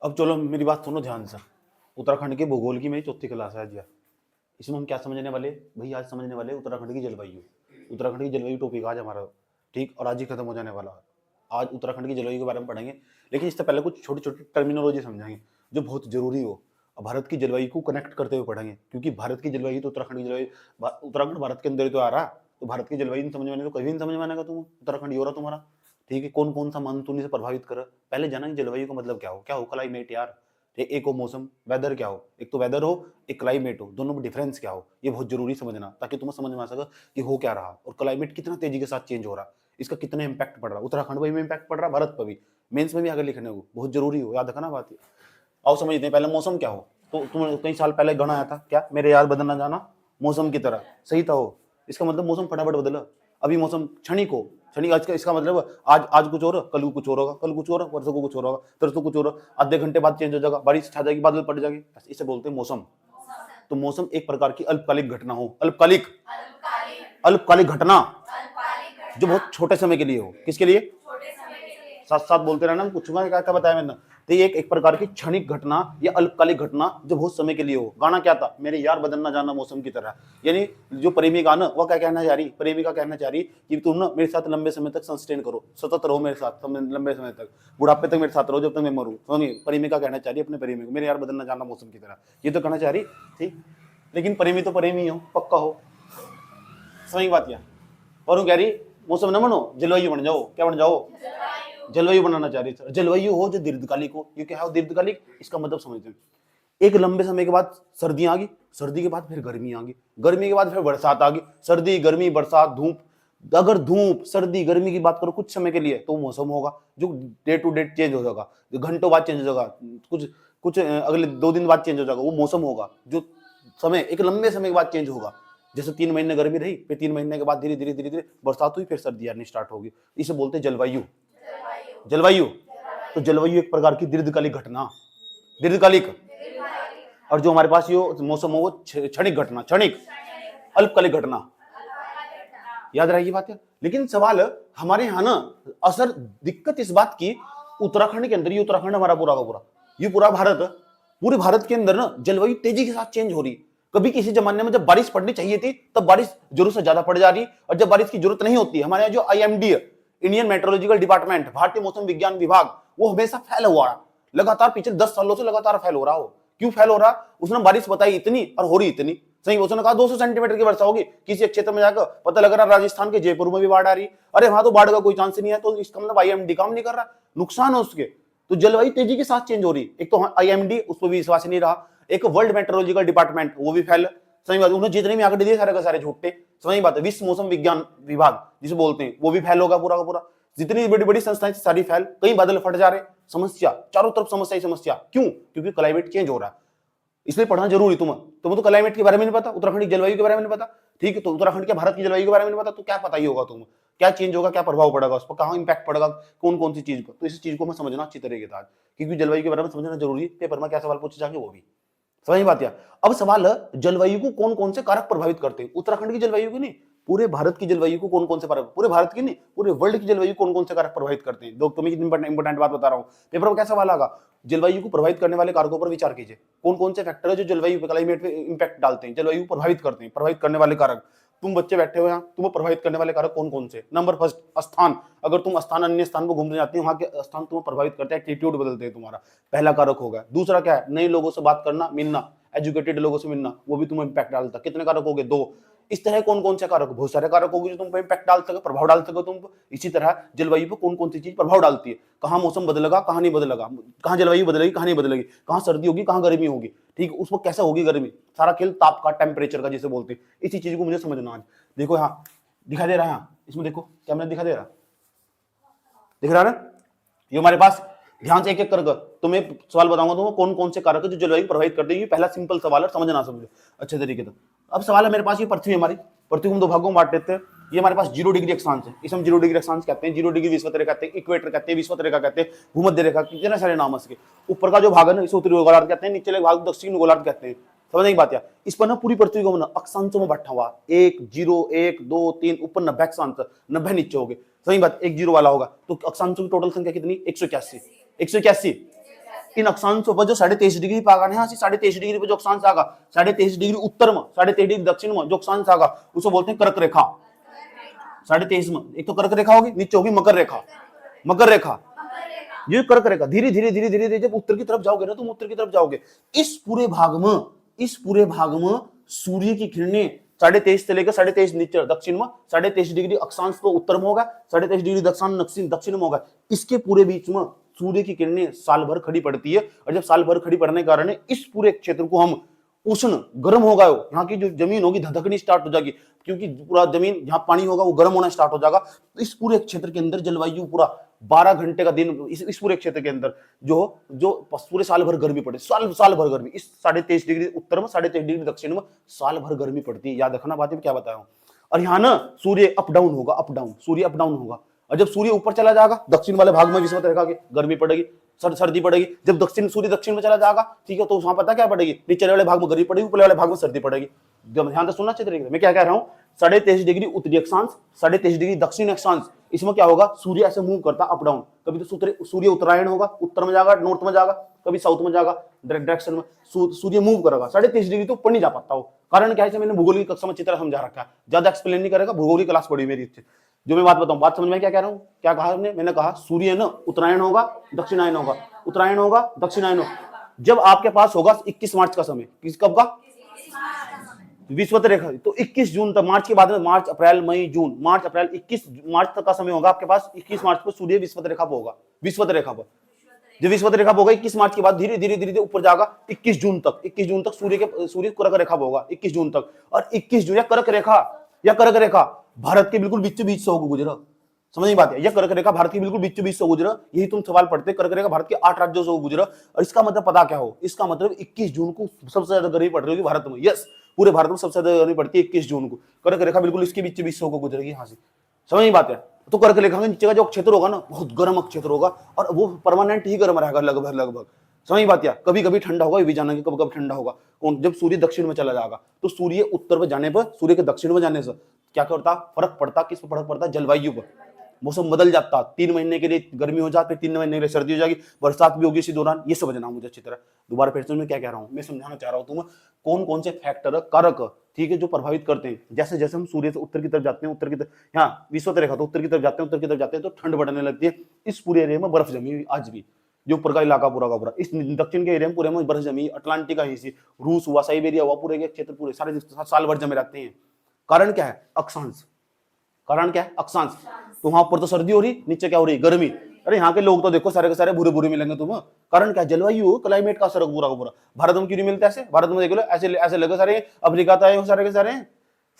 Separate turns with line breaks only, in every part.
अब चलो मेरी बात सुनो ध्यान से। उत्तराखंड के भूगोल की मेरी चौथी क्लास है आज यार। इसमें हम क्या समझने वाले भाई? आज समझने वाले उत्तराखंड की जलवायु। उत्तराखंड की जलवायु टॉपिक आज हमारा, ठीक, और आज ही खत्म हो जाने वाला है। आज उत्तराखंड की जलवायु के बारे में पढ़ेंगे, लेकिन इससे पहले कुछ छोटी छोटी टर्मिनोलॉजी समझाएंगे जो बहुत जरूरी हो। और भारत की जलवायु को कनेक्ट करते हुए पढ़ेंगे, क्योंकि भारत की जलवायु तो उत्तराखंड की जलवायु, उत्तराखंड भारत के अंदर ही तो आ रहा, तो भारत की जलवायु नहीं समझ में आने तो कभी नहीं समझ में आने का। तुम उत्तराखंड ही हो रहा तुम्हारा, ठीक है। कौन कौन सा मानसून से प्रभावित कर, पहले जाना कि जलवायु का मतलब क्या हो क्लाइमेट यार। एक हो मौसम, वेदर क्या हो, एक तो वेदर हो, एक क्लाइमेट हो, दोनों में डिफरेंस क्या हो, ये बहुत जरूरी समझना, ताकि तुम्हें समझ में आ सके कि हो क्या रहा और क्लाइमेट कितना तेजी के साथ चेंज हो रहा, इसका कितना इंपैक्ट पड़ रहा। उत्तराखंड पर भी इंपैक्ट पड़ रहा, भारत पर भी, मेंस में भी आगे लिखने को बहुत जरूरी हो, याद रखना बात। आओ समझते हैं पहले मौसम क्या हो। तो तुम कई साल पहले गणा आया था क्या, मेरे यार बदलना जाना मौसम की तरह, सही था वो। इसका मतलब मौसम फटाफट बदला। अभी मौसम क्षणिक हो, क्षणिक आज का, इसका मतलब आज कुछ और, कल कुछ और होगा, कल कुछ और, परसों को कुछ और होगा, तरसों कुछ और, आधे घंटे बाद चेंज हो जाएगा, बारिश छा जाएगी, बादल पड़ जाएंगे, इसे बोलते हैं मौसम। तो मौसम एक प्रकार की अल्पकालिक घटना हो, अल्पकालिक अल्पकालिक घटना जो बहुत छोटे समय के लिए हो। किसके लिए? साथ साथ बोलते रहना, पूछूंगा क्या क्या बताया मैंने। तो ये एक प्रकार की क्षणिक घटना या अल्पकालिक घटना जो बहुत समय के लिए हो। गाना क्या था, मेरे यार बदलना जाना मौसम की तरह। यानी जो प्रेमिका ना, वो क्या कहना चाह रही, प्रेमिका कहना चाह रही कि तुम ना मेरे साथ लंबे समय तक सस्टेन करो, सतत रहो मेरे साथ लंबे समय तक, बुढ़ापे तक मेरे साथ रहो, जब तक मैं मरूं। प्रेमिका कहना चाह रही अपने प्रेमी को, मेरे यार बदलना जाना मौसम की तरह, ये तो कहना चाह रही, ठीक। लेकिन प्रेमी तो प्रेमी हो, पक्का हो, समझ बात क्या। और वो कह रही मौसम न बनो, जलवायु बन जाओ। क्या बन जाओ? जलवायु बनाना चाह रही थी। जलवायु हो जो दीर्घकालिक हो। ये क्या है दीर्घकालिक, इसका मतलब समझते हैं। एक लंबे समय के बाद सर्दियां आ गई, सर्दी के बाद फिर गर्मी आ गई, गर्मी के बाद फिर बरसात आ गई, सर्दी गर्मी बरसात धूप। अगर धूप सर्दी गर्मी की बात करो कुछ समय के लिए, तो मौसम होगा जो डे टू डे चेंज हो जाएगा, घंटों बाद चेंज हो जाएगा, कुछ कुछ अगले 2 दिन बाद चेंज हो जाएगा, वो मौसम होगा जो समय एक लंबे समय के बाद चेंज होगा। जैसे 3 महीने गर्मी रही, फिर 3 महीने के बाद धीरे धीरे धीरे धीरे बरसात हुई, फिर सर्दी आनी स्टार्ट होगी। इसे बोलते हैं जलवायु। जलवायु, तो जलवायु एक प्रकार की दीर्घकालिक घटना, दीर्घकालिक। और जो हमारे पास ये मौसम हो वो क्षणिक घटना, क्षणिक अल्पकालिक घटना। याद रहेगी बात है। लेकिन सवाल हमारे यहाँ ना असर दिक्कत इस बात की, उत्तराखंड के अंदर, ये उत्तराखंड हमारा पूरा का पूरा, ये पूरा भारत, पूरे भारत के अंदर ना जलवायु तेजी के साथ चेंज हो रही। कभी किसी जमाने में जब बारिश पड़नी चाहिए थी तब बारिश जरूरत से ज्यादा पड़ जा रही, और जब बारिश की जरूरत नहीं होती, हमारे यहाँ जो IMD है, इंडियन मेट्रोलॉजिकल डिपार्टमेंट, भारतीय मौसम विज्ञान विभाग, वो हमेशा फैल हुआ है लगातार, पिछले 10 सालों से लगातार फैल हो रहा हो। क्यों फैल हो रहा? उसने बारिश बताई इतनी और हो रही इतनी, सही। उसने कहा 200 सेंटीमीटर की वर्षा होगी, किसी एक क्षेत्र में जाकर पता लग रहा राजस्थान के जयपुर में भी बाढ़ आ रही, अरे वहां तो बाढ़ का कोई चांस नहीं है, तो इसका मतलब IMD काम नहीं कर रहा, नुकसान है उसके। तो जलवायु तेजी के साथ चेंज हो रही। एक तो IMD, उस पर भी विश्वास नहीं रहा। एक वर्ल्ड मेट्रोलॉजिकल डिपार्टमेंट, वो भी फैल, सही बात। उन्होंने जितने भी आंकड़े दिए सारे का सारे झूठे, सही बात है। विश्व मौसम विज्ञान विभाग जिसे बोलते हैं, वो भी फैल होगा पूरा का पूरा। जितनी बड़ी बड़ी संस्थाएं सारी फैल, कई बादल फट जा रहे, समस्या चारों तरफ, समस्या ही समस्या। क्यों? क्योंकि क्लाइमेट चेंज हो रहा है, इसलिए पढ़ना जरूरी। तुम्हें तो क्लाइमेट के बारे में नहीं पता, उत्तराखंड की जलवायु के बारे में नहीं पता, ठीक है। तो उत्तराखंड के भारत की जलवायु के बारे में नहीं पता, तो क्या पता ही होगा तुम्हें क्या चेंज होगा, क्या प्रभाव पड़ेगा उस पर, कहाँ इंपैक्ट पड़ेगा, कौन कौन सी चीज को। तो इस चीज को मैं समझना अच्छी तरीके से आज, क्योंकि जलवायु के बारे में समझना जरूरी है। पेपर में क्या सवाल पूछे जाएंगे वो भी समझ बात है। अब सवाल है जलवायु को कौन कौन से कारक प्रभावित करते हैं। उत्तराखंड की जलवायु की नहीं, पूरे भारत की जलवायु को कौन कौन से कारक, पूरे भारत की नहीं पूरे वर्ल्ड की जलवायु कौन कौन से कारक प्रभावित करते हैं। दोस्तों मैं इंपॉर्टेंट बात बता रहा हूं, पेपर में क्या सवाल आएगा, जलवायु को प्रभावित करने वाले कारकों पर विचार कीजिए। कौन कौन से फैक्टर है जो जलवायु क्लाइमेट पे इंपैक्ट डालते हैं, जलवायु को प्रभावित करते हैं, प्रभावित करने वाले कारक। तुम बच्चे बैठे हो यहाँ, तुम्हें प्रभावित करने वाले कारक कौन कौन से। नंबर फर्स्ट, स्थान। अगर तुम स्थान अन्य स्थान पर घूमने जाते हो, वहां के स्थान तुम्हें प्रभावित करते हैं, एटीट्यूड बदलते हैं तुम्हारा, पहला कारक होगा। दूसरा क्या है, नए लोगों से बात करना, मिलना, एजुकेटेड लोगों से मिलना, वो भी तुम्हें इंपैक्ट डालता है। कितने कारक हो गए? 2। इस तरह कौन कौन से कारक, बहुत सारे कारक होंगे जो तुम पे इंपैक्ट डाल सके, प्रभाव डाल सके तुम। इसी तरह जलवायु पर कौन कौन सी चीज प्रभाव डालती है, कहाँ मौसम बदलेगा, कहाँ नहीं बदलेगा, कहाँ जलवायु बदलेगी, कहाँ नहीं बदलेगी, कहाँ सर्दी होगी, कहाँ गर्मी होगी, ठीक है। उसको कैसा होगी गर्मी, सारा खेल ताप का, टेम्परेचर का जिसे बोलते हैं। इसी चीज को मुझे समझना आज। देखो यहाँ दिखा दे रहा है, इसमें देखो कैमरा दिखा दे रहा, दिख रहा है। ये हमारे पास ध्यान से एक एक कर तुम्हें सवाल बताऊंगा तुम्हें कौन कौन से कारक है जो जलवायु प्रभावित करते हैं। पहला सिंपल सवाल है, समझना समझो अच्छे तरीके से। अब सवाल है मेरे पास, ये पृथ्वी हमारी, पृथ्वी को हम 2 भागों में बांट देते हैं। ये हमारे पास 0 डिग्री अक्षांश है, इसे हम 0 डिग्री अक्षांश कहते हैं। 0 डिग्री विषुवत रेखा कहते हैं, इक्वेटर कहते हैं, विषुवत रेखा कहते हैं, भूमध्य रेखा, कितने सारे नाम है इसके। ऊपर का जो भाग है ना, इसे उत्तरी गोलार्ध कहते हैं, नीचे भाग दक्षिण गोलार्ध कहते हैं। समझ नहीं बात है। इस पर ना पूरी पृथ्वी को अक्षांशों में बैठा हुआ, 1 0 1 2 3, ऊपर 90 अक्षांश, 90 नीचे हो गए, सही बात। 1 0 वाला होगा, तो अक्षांशों की टोटल संख्या कितनी? 181। 181 इन अक्षांशों पर जो 23.5 डिग्री पे आगा यहाँ से 23.5 डिग्री पे जो अक्षांश आगा 23.5 डिग्री उत्तर में 23.5 डिग्री दक्षिण में जो अक्षांश आगा उसको बोलते हैं कर्क रेखा। 23.5 में एक तो कर्क रेखा होगी, नीचे होगी मकर रेखा। मकर रेखा ये कर्क रेखा धीरे धीरे धीरे धीरे धीरे जब उत्तर की तरफ जाओगे ना, तुम उत्तर की तरफ जाओगे, इस पूरे भाग में सूर्य की किरणें 23.5 से लेकर 23.5 नीचे दक्षिण में 23.5 डिग्री अक्षांश तो उत्तर में होगा, 23.5 डिग्री दक्षिण में होगा। इसके पूरे बीच में सूर्य की किरणें साल भर खड़ी पड़ती है, और जब साल भर खड़ी पड़ने के कारण इस पूरे क्षेत्र को हम उष्ण गर्म होगा, यहाँ की जो जमीन होगी धधकनी स्टार्ट हो जाएगी, क्योंकि पूरा जमीन जहाँ पानी होगा वो गर्म होना स्टार्ट हो जाएगा। तो इस पूरे क्षेत्र के अंदर जलवायु पूरा 12 घंटे का दिन, इस पूरे क्षेत्र के अंदर जो पूरे साल भर गर्मी पड़े, साल भर गर्मी, इस 23.5 डिग्री उत्तर में 23.5 डिग्री दक्षिण में साल भर गर्मी पड़ती है। याद रखना बात में क्या बताया हूं। और यहाँ ना सूर्य अप डाउन होगा, सूर्य अप डाउन होगा, और जब सूर्य ऊपर चला जाएगा दक्षिण वाले भाग में विषुवत रेखा के गर्मी पड़ेगी, सर्दी पड़ेगी। जब सूर्य दक्षिण में चला जाएगा, ठीक है, तो वहां पता क्या पड़ेगी, नीचे वाले भाग में गर्मी पड़ेगी, ऊपर वाले भाग में सर्दी पड़ेगी। जब ध्यान से सुनना चाहिए, मैं क्या कह रहा हूँ, 23.5 डिग्री उत्तरी अक्षांश, 23.5 डिग्री दक्षिण अक्षांश, इसमें क्या होगा, सूर्य ऐसे मूव करता अप डाउन। कभी तो सूर्य उत्तरायण होगा, उत्तर में जाएगा, नॉर्थ में जाएगा, कभी साउथ में जाएगा, डायरेक्शन में सूर्य मूव करेगा। 23.5 डिग्री तो ऊपर नहीं जा पाता हो। कारण क्या है, मैंने भूगोल की कक्षा में अच्छी तरह समझा रखा है, ज्यादा एक्सप्लेन नहीं करेगा, भूगोल की क्लास पढ़ी मेरी अच्छी। जो मैं बात बताऊं, बात समझ में क्या कह रहा हूं, क्या कहा मैंने कहा सूर्य ना उत्तरायण होगा, दक्षिणायन होगा, उत्तरायण होगा, दक्षिणायन होगा। जब आपके पास होगा 21 मार्च का समय, किस कब का, विषुवत रेखा, तो 21 जून तक, मार्च के बाद में मार्च अप्रैल मई जून, मार्च अप्रैल 21 मार्च तक का समय होगा आपके पास। 21 मार्च को सूर्य विषुवत रेखा पर होगा, विषुवत रेखा पर। जब विषुवत रेखा होगा 21 मार्च के बाद धीरे धीरे धीरे ऊपर जाएगा 21 जून तक सूर्य कर्क रेखा होगा 21 जून तक। और 21 जून या कर्क रेखा भारत के बिल्कुल बीचों बीच से होगा गुजरा। समझ नहीं बात है, यह कर्क रेखा भारत के बिल्कुल बीचों बीच से गुजरा। यही तुम सवाल पढ़ते, कर्क रेखा भारत के 8 राज्यों से गुजरा। और इसका मतलब पता क्या हो, इसका मतलब 21 जून को सबसे ज्यादा गर्मी पड़ रही होगी भारत में। यस, पूरे भारत में सबसे ज्यादा गर्मी पड़ती है 21 जून को। कर्क रेखा बिल्कुल इसके बीच बीच से होकर गुजरेगी यहाँ से। समझ नहीं बात है। तो कर्क रेखा के नीचे का जो क्षेत्र होगा ना, बहुत गर्म क्षेत्र होगा, और वो परमानेंट ही गर्म रहेगा लगभग। समझ बात है। कभी कभी ठंडा होगा, ये भी जानेंगे कब कब ठंडा होगा। जब सूर्य दक्षिण में चला जाएगा, तो सूर्य उत्तर में जाने पर, सूर्य के दक्षिण में जाने से क्या करता, फर्क पड़ता, किस पर फर्क पड़ता, जलवायु पर। मौसम बदल जाता, 3 महीने के लिए गर्मी हो जाती, 3 महीने के लिए सर्दी हो जाएगी, बरसात भी होगी इसी दौरान। ये समझना मुझे अच्छी तरह। दोबारा फिर से मैं क्या कह रहा हूँ, मैं समझाना चाह रहा हूँ तुम्हें कौन कौन से फैक्टर, कारक, ठीक है, जो प्रभावित करते हैं। जैसे जैसे हम सूर्य से उत्तर की तरफ जाते हैं, उत्तर की तरफ, यहाँ विषुवत रेखा, तो उत्तर की तरफ जाते हैं तो ठंड बढ़ने लगती है। इस पूरे एरिया में बर्फ जमी हुई आज भी, जो ऊपर का इलाका पूरा का पूरा, इस दक्षिण के एरिया में पूरे में बर्फ जमी, अटलांटिक का हिस्सा, रूस हुआ, साइबेरिया हुआ, पूरे के क्षेत्र पूरे सारे साल भर जमे रहते हैं। कारण क्या है, अक्षांश। कारण क्या है, अक्षांश। तो वहां ऊपर तो सर्दी हो रही, नीचे क्या हो रही, गर्मी। अरे यहाँ के लोग तो देखो सारे के सारे बुरे मिलेंगे तुम्हें। कारण क्या, जलवायु, क्लाइमेट का असर पूरा का पूरा। भारत में क्यों नहीं मिलता ऐसे, भारत में देख लो ऐसे लगे सारे अफ्रीका तो आए सारे के सारे।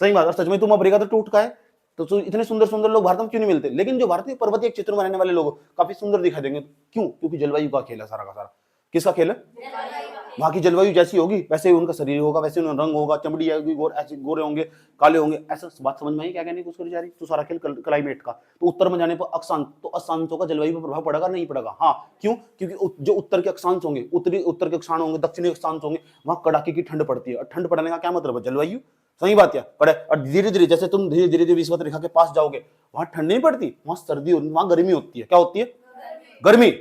सही बात, और सच में तुम अफ्रीका तो टूट का है, तो इतने सुंदर लोग भारत में क्यों नहीं मिलते। लेकिन जो भारतीय पर्वतीय क्षेत्र में रहने वाले लोग काफी सुंदर दिखाई देंगे। क्यों, क्योंकि जलवायु का खेल है सारा का सारा। किसका खेल है, वहां की जलवायु जैसी होगी वैसे ही उनका शरीर होगा, वैसे उनका रंग होगा, चमड़ी आएगी, ऐसे गोरे होंगे, काले होंगे। ऐसा बात समझ में आई क्या कहने की कोशिश करी जा रही। तो सारा खेल क्लाइमेट का। तो उत्तर में जाने पर अक्षांश, तो अक्षांशों का जलवायु पर प्रभाव पड़ेगा, नहीं पड़ेगा। हाँ, क्यों, क्योंकि जो उत्तर के अक्षांश होंगे, उत्तर के अक्षांश होंगे, दक्षिणी अक्षांश होंगे, वहां कड़ाके की ठंड पड़ती है। और ठंड पड़ने का क्या मतलब है, जलवायु। सही बात है, पड़े। और धीरे धीरे जैसे तुम धीरे धीरे विषुवत रेखा के पास जाओगे, वहां ठंड नहीं पड़ती, वहां सर्दी, वहां गर्मी होती है। क्या होती है, गर्मी।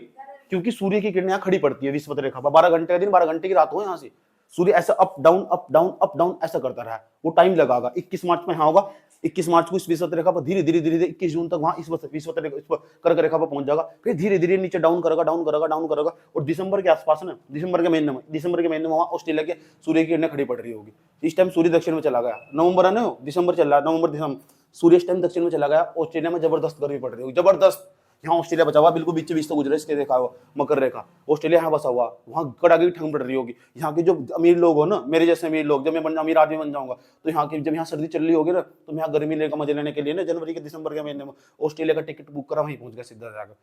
क्योंकि सूर्य की किरणें खड़ी पड़ती है विषुवत रेखा पर। 12 घंटे का दिन, 12 घंटे की रात हो। यहाँ से सूर्य ऐसा up down up down up down ऐसा करता रहा है। वो टाइम लगागा। 21 मार्च में यहाँ होगा, 21 मार्च को इस विषुवत रेखा पर धीरे धीरे 21 जून तक वहां इस विषुवत रेखा, इस कर्क रेखा पर पहुंच जाएगा। फिर धीरे धीरे नीचे डाउन करेगा। और दिसंबर के आसपास ना, दिसंबर के महीने में वहां ऑस्ट्रेलिया के सूर्य की किरणें खड़ी पड़ रही होगी। इस टाइम सूर्य दक्षिण में चला गया। नवंबर है ना, दिसंबर चल रहा है, नवंबर दिसंबर, सूर्य इस टाइम दक्षिण में चला गया। ऑस्ट्रेलिया में जबरदस्त गर्मी पड़ रही होगी, जबरदस्त। यहाँ ऑस्ट्रेलिया बचा हुआ, बिल्कुल बीच बीच से गुजरा इसके देखा हुआ मकर रेखा। ऑस्ट्रेलिया यहाँ बसा हुआ, वहाँ कड़ाके की ठंड पड़ रही होगी। यहाँ के जो अमीर लोग हो ना, मेरे जैसे अमीर लोग, जब मैं अमीर आदमी बन जाऊंगा, तो यहाँ की जब यहाँ सर्दी चल रही होगी ना, तो यहाँ गर्मी लेकर मजे लेने के लिए ना, जनवरी के दिसंबर के महीने में ऑस्ट्रेलिया का टिकट बुक करा, वहीं पहुंच गया सीधा जाकर।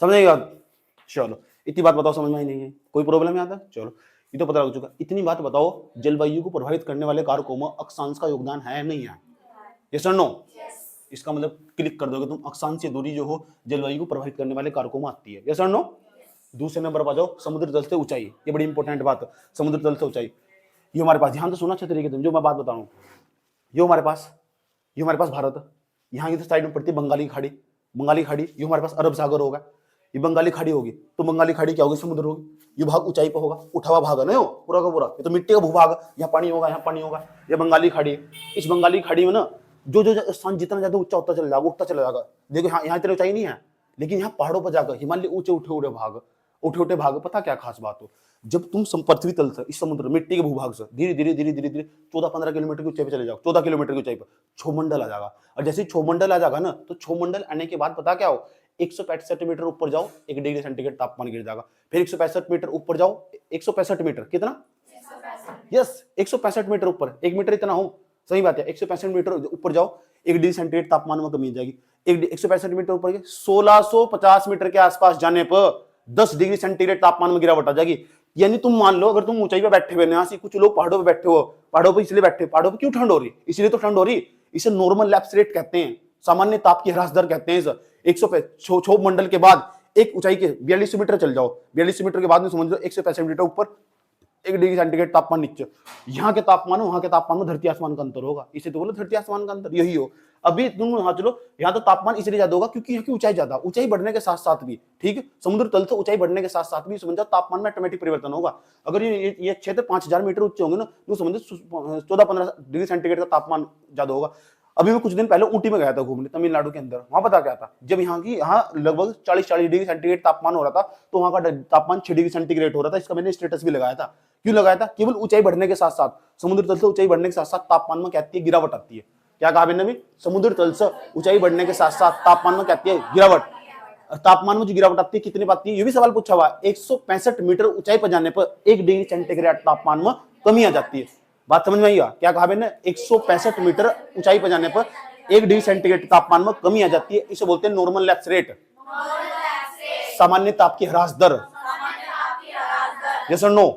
समझेगा। चलो, इतनी बात बताओ, समझ में ही नहीं है, कोई प्रॉब्लम आता है। चलो, ये तो पता लग चुका। इतनी बात बताओ, जलवायु को प्रभावित करने वाले कारकों में अक्षांश का योगदान है नहीं है, यस और नो। इसका मतलब क्लिक कर दोगे तुम, अक्षांशीय दूरी जो हो जलवायु को प्रभावित करने वाले कारकों में आती है, यस और नो। दूसरे नंबर पर जाओ, समुद्र तल से ऊंचाई। ये बड़ी इंपॉर्टेंट बात है, समुद्र तल से ऊंचाई। ये हमारे पास, ध्यान से सुना अच्छे तरीके से जो मैं बात बता रहा हूँ। ये हमारे पास भारत है। यहाँ की साइड में पड़ती है बंगाली खाड़ी। ये हमारे पास अरब सागर होगा। ये बंगाली खाड़ी होगी, तो बंगाली खाड़ी क्या होगी, समुद्र होगी। ये भाग ऊंचाई पर होगा, उठा हुआ भाग है ना, पूरा का पूरा, ये तो मिट्टी का भूभाग, यहाँ पानी होगा, यहाँ पानी होगा, ये बंगाली खाड़ी है। इस बंगाली खाड़ी में ना जो जो स्थान जितना ज्यादा ऊंचा होता चला जाएगा, उठता चला जाएगा। देखो यहाँ इतनी ऊंचाई नहीं है, लेकिन यहाँ पहाड़ों पर जाकर हिमालय ऊंचे उठे भाग, पता क्या खास बात हो, जब तुम पृथ्वी तल से इस समुद्र मिट्टी के भूभाग से धीरे धीरे 14-15 किलोमीटर की ऊंचाई पे चले जाओ, 14 किलोमीटर की ऊंचाई पर क्षोमंडल आ जाएगा। और जैसे क्षोमंडल आ जाएगा ना, तो क्षोमंडल आने के बाद पता क्या हो, 165 मीटर ऊपर जाओ, 1 डिग्री सेंटीग्रेड तापमान गिर जाएगा। फिर 165 मीटर ऊपर जाओ, 165 मीटर कितना, यस 165 मीटर ऊपर, 1 मीटर इतना हो, सही बात है, 165 मीटर ऊपर जाओ, 1 डिग्री सेंटीग्रेड तापमान में कमी हो जाएगी। 165 मीटर ऊपर 1650 मीटर के आसपास जाने पर 10 डिग्री सेंटीग्रेड तापमान में गिरावट आ जाएगी। यानी तुम मान लो, अगर तुम ऊंचाई पे बैठे हुए ना, कुछ लोग पहाड़ों पे बैठे हो, पहाड़ों पे इसलिए बैठे, पहाड़ों पे क्यों ठंड हो रही, इसलिए तो ठंड हो रही, इसे नॉर्मल लैप्स रेट कहते हैं, सामान्य ताप की ह्रास दर कहते हैं। सर 100 क्षोभ मंडल के बाद एक ऊंचाई के 4200 मीटर चल जाओ, 4200 मीटर के बाद में समझ लो 165 मीटर ऊपर 1 डिग्री सेंटीग्रेड तापमान नीचे, यहाँ के तापमान वहां के तापमान में धरती आसमान का अंतर होगा, इसे तो बोलो धरती आसमान का अंतर, यही हो। अभी तुम यहाँ चलो, यहाँ तो तापमान इसलिए ज्यादा होगा क्योंकि यहाँ की ऊंचाई ज्यादा, ऊंचाई बढ़ने के साथ साथ भी, ठीक है, समुद्र तल से ऊंचाई बढ़ने के साथ साथ भी समझो तापमान में ऑटोमेटिक परिवर्तन होगा। अगर ये क्षेत्र 5000 मीटर ऊंचे होंगे ना, तो समझो 14-15 डिग्री सेंटीग्रेड का तापमान ज्यादा होगा। अभी मैं कुछ दिन पहले ऊटी में गया था घूमने, तमिलनाडु के अंदर, वहां पता क्या था, जब यहाँ लगभग 40 डिग्री सेंटीग्रेड तापमान हो रहा था, तो वहां का तापमान 6 डिग्री सेंटीग्रेड हो रहा था। इसका मैंने स्टेटस भी लगाया था। क्यों लगाया था, केवल ऊंचाई बढ़ने के साथ साथ, समुद्र तल से ऊंचाई बढ़ने के साथ साथ तापमान में कहती है गिरावट आती है। क्या कहा मैंने भी, समुद्र तल से ऊंचाई बढ़ने के साथ साथ तापमान में कहती है गिरावट। तापमान में जो गिरावट आती है कितनी पाती है, ये भी सवाल पूछा हुआ है। 165 मीटर ऊंचाई पर जाने पर 1 डिग्री सेंटीग्रेड तापमान में कमी आ जाती है। बात समझ में आई? क्या कहा मैंने, 165 मीटर ऊंचाई पर जाने पर 1 डिग्री सेंटीग्रेड तापमान में कमी आ जाती है। इसे बोलते हैं नॉर्मल लैप्स रेट, सामान्य ताप की ह्रास दर। यस और नो?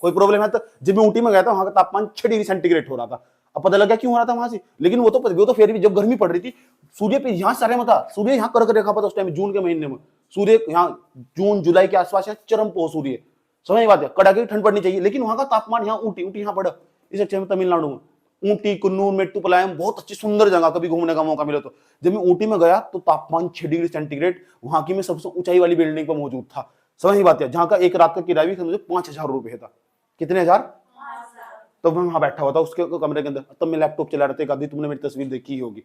कोई प्रॉब्लम है? तो जब मैं ऊटी में गया था, वहां का तापमान 6 डिग्री सेंटीग्रेड हो रहा था। अब पता लगा क्यों हो रहा था वहां से, लेकिन वो तो फिर भी जब गर्मी पड़ रही थी, सूर्य पे यहाँ सारे में था, सूर्य यहाँ कर्क रेखा पर था उस टाइम, जून के महीने में सूर्य यहाँ जून जुलाई के आसपास यहाँ चरम पे सूर्य, समझ बात है, कड़ाके की ठंड पड़नी चाहिए, लेकिन वहां का तापमान यहाँ ऊटी यहाँ पड़ा, इस अच्छे में तमिलनाडु में ऊटी, कुन्नूर, मेट्टुपलायम, बहुत अच्छी सुंदर जगह, कभी घूमने का मौका मिला तो। जब मैं ऊटी में गया तो तापमान 6 डिग्री सेंटीग्रेड वहां की मैं सबसे ऊंचाई वाली बिल्डिंग पर मौजूद था, समझ बात है, जहां का एक रात का किराया भी समझो 5000 रुपए था। कितने हजार? तो मैं वहां बैठा हुआ था उसके कमरे के अंदर, तब मैं लैपटॉप चला रहा था। कभी तुमने मेरी तस्वीर देखी ही होगी,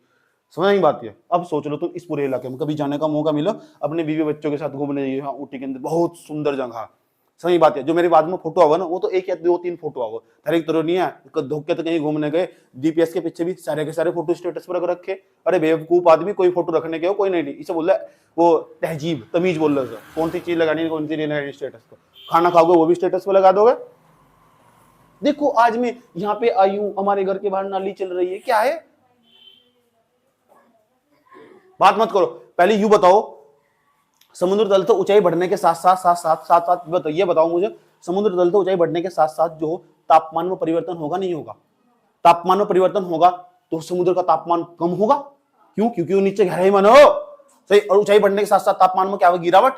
समझ नहीं बात है। अब सोच लो तुम इस पूरे इलाके में कभी जाने का मौका मिला, अपने बीवी बच्चों के साथ घूमने जाइए, हाँ ऊटी के अंदर बहुत सुंदर जगह, सही बात है। जो मेरे बाद में फोटो आवा ना, वो तो 1 या 2-3 फोटो आवा, हर एक तरह नहीं है, धोखे तो कहीं घूमने गए, जीपीएस के पीछे भी सारे के सारे फोटो स्टेटस पर रखे। अरे बेवकूफ आदमी, कोई फोटो रखने के हो कोई नहीं, इसे बोल रहा है वो तहजीब, तमीज बोल रहा है, कौन सी चीज लगानी कौन सी नहीं लगानी स्टेटस पर। खाना खाओगे वो भी स्टेटस पर लगा दोगे। देखो आज मैं यहाँ पे आई हूं, हमारे घर के बाहर नाली चल रही है, क्या है, बात मत करो। पहले यू बताओ, समुद्र तल से ऊंचाई बढ़ने के साथ साथ ये बताओ मुझे, समुद्र तल से ऊंचाई बढ़ने के साथ साथ जो तापमान में परिवर्तन होगा नहीं होगा? तापमान में परिवर्तन होगा तो समुद्र का तापमान कम होगा, क्यों? क्योंकि वो नीचे गहराई में हो, सही। और ऊंचाई बढ़ने के साथ साथ तापमान में क्या होगा? गिरावट।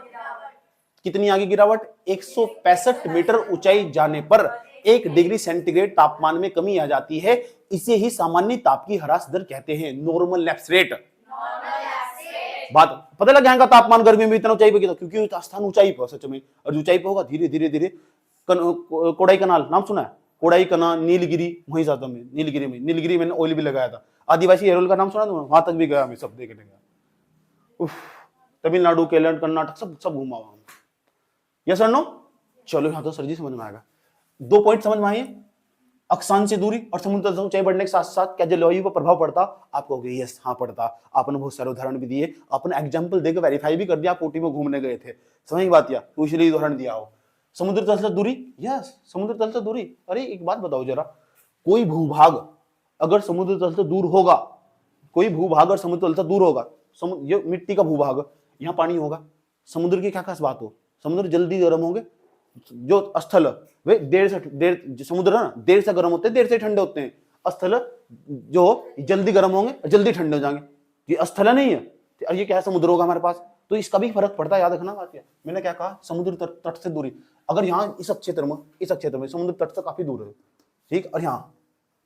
कितनी आगे गिरावट? 165 मीटर ऊंचाई जाने पर 1 डिग्री सेंटीग्रेड तापमान में कमी आ जाती है। इसे ही सामान्य ताप की ह्रास दर कहते हैं, नॉर्मल लैप्स रेट। बात पता लग जाएगा, तापमान गर्मी में इतना ऊंचाई पे, क्योंकि स्थान ऊंचाई पर सच में, और ऊंचाई पे होगा धीरे धीरे कोडाई कनाल नाम सुना है? कोडाई कनाल, नीलगिरी, वहीं जाता मैं, नीलगिरी मैंने ऑयल भी लगाया था। आदिवासी हेयर ऑयल का नाम सुना तुमने? वहां तक भी गया मैं, सब देखने गया। तमिलनाडु, केरल, कर्नाटक सब घूमा वहां। यस और नो? चलो यहाँ तो सर जी समझ में आएगा। 2 पॉइंट समझ में आए, अक्षांश से दूरी और समुद्र तल से ऊंचाई बढ़ने के साथ साथ क्या जलवायु पर प्रभाव पड़ता? आप कहोगे यस हाँ पड़ता। आपने बहुत सारे उदाहरण भी दिए, आपने एग्जाम्पल देकर वेरीफाई भी कर दिया, आप ऊटी में घूमने गए थे, समझ बात या तो इसलिए उदाहरण दिया हो। समुद्र तल से दूरी, यस समुद्र तल से दूरी। अरे एक बात बताओ जरा, कोई भूभाग अगर समुद्र तल से दूर होगा, कोई भूभाग और समुद्र तल से दूर होगा, ये मिट्टी का भूभाग, यहाँ पानी होगा, समुद्र की क्या खास बात हो? समुद्र जल्दी गर्म होंगे, जो स्थल वे समुद्र ना देर से गर्म होते हैं, देर से ठंडे होते हैं। स्थल जो जल्दी गर्म होंगे, जल्दी ठंडे हो जाएंगे, ये स्थल नहीं है। और ये क्या है? समुद्र होगा हमारे पास, तो इसका भी फर्क पड़ता है, याद रखना बात है। मैंने क्या कहा? समुद्र तट से दूरी। अगर यहाँ इस क्षेत्र में समुद्र तट से काफी दूर है, ठीक, और यहाँ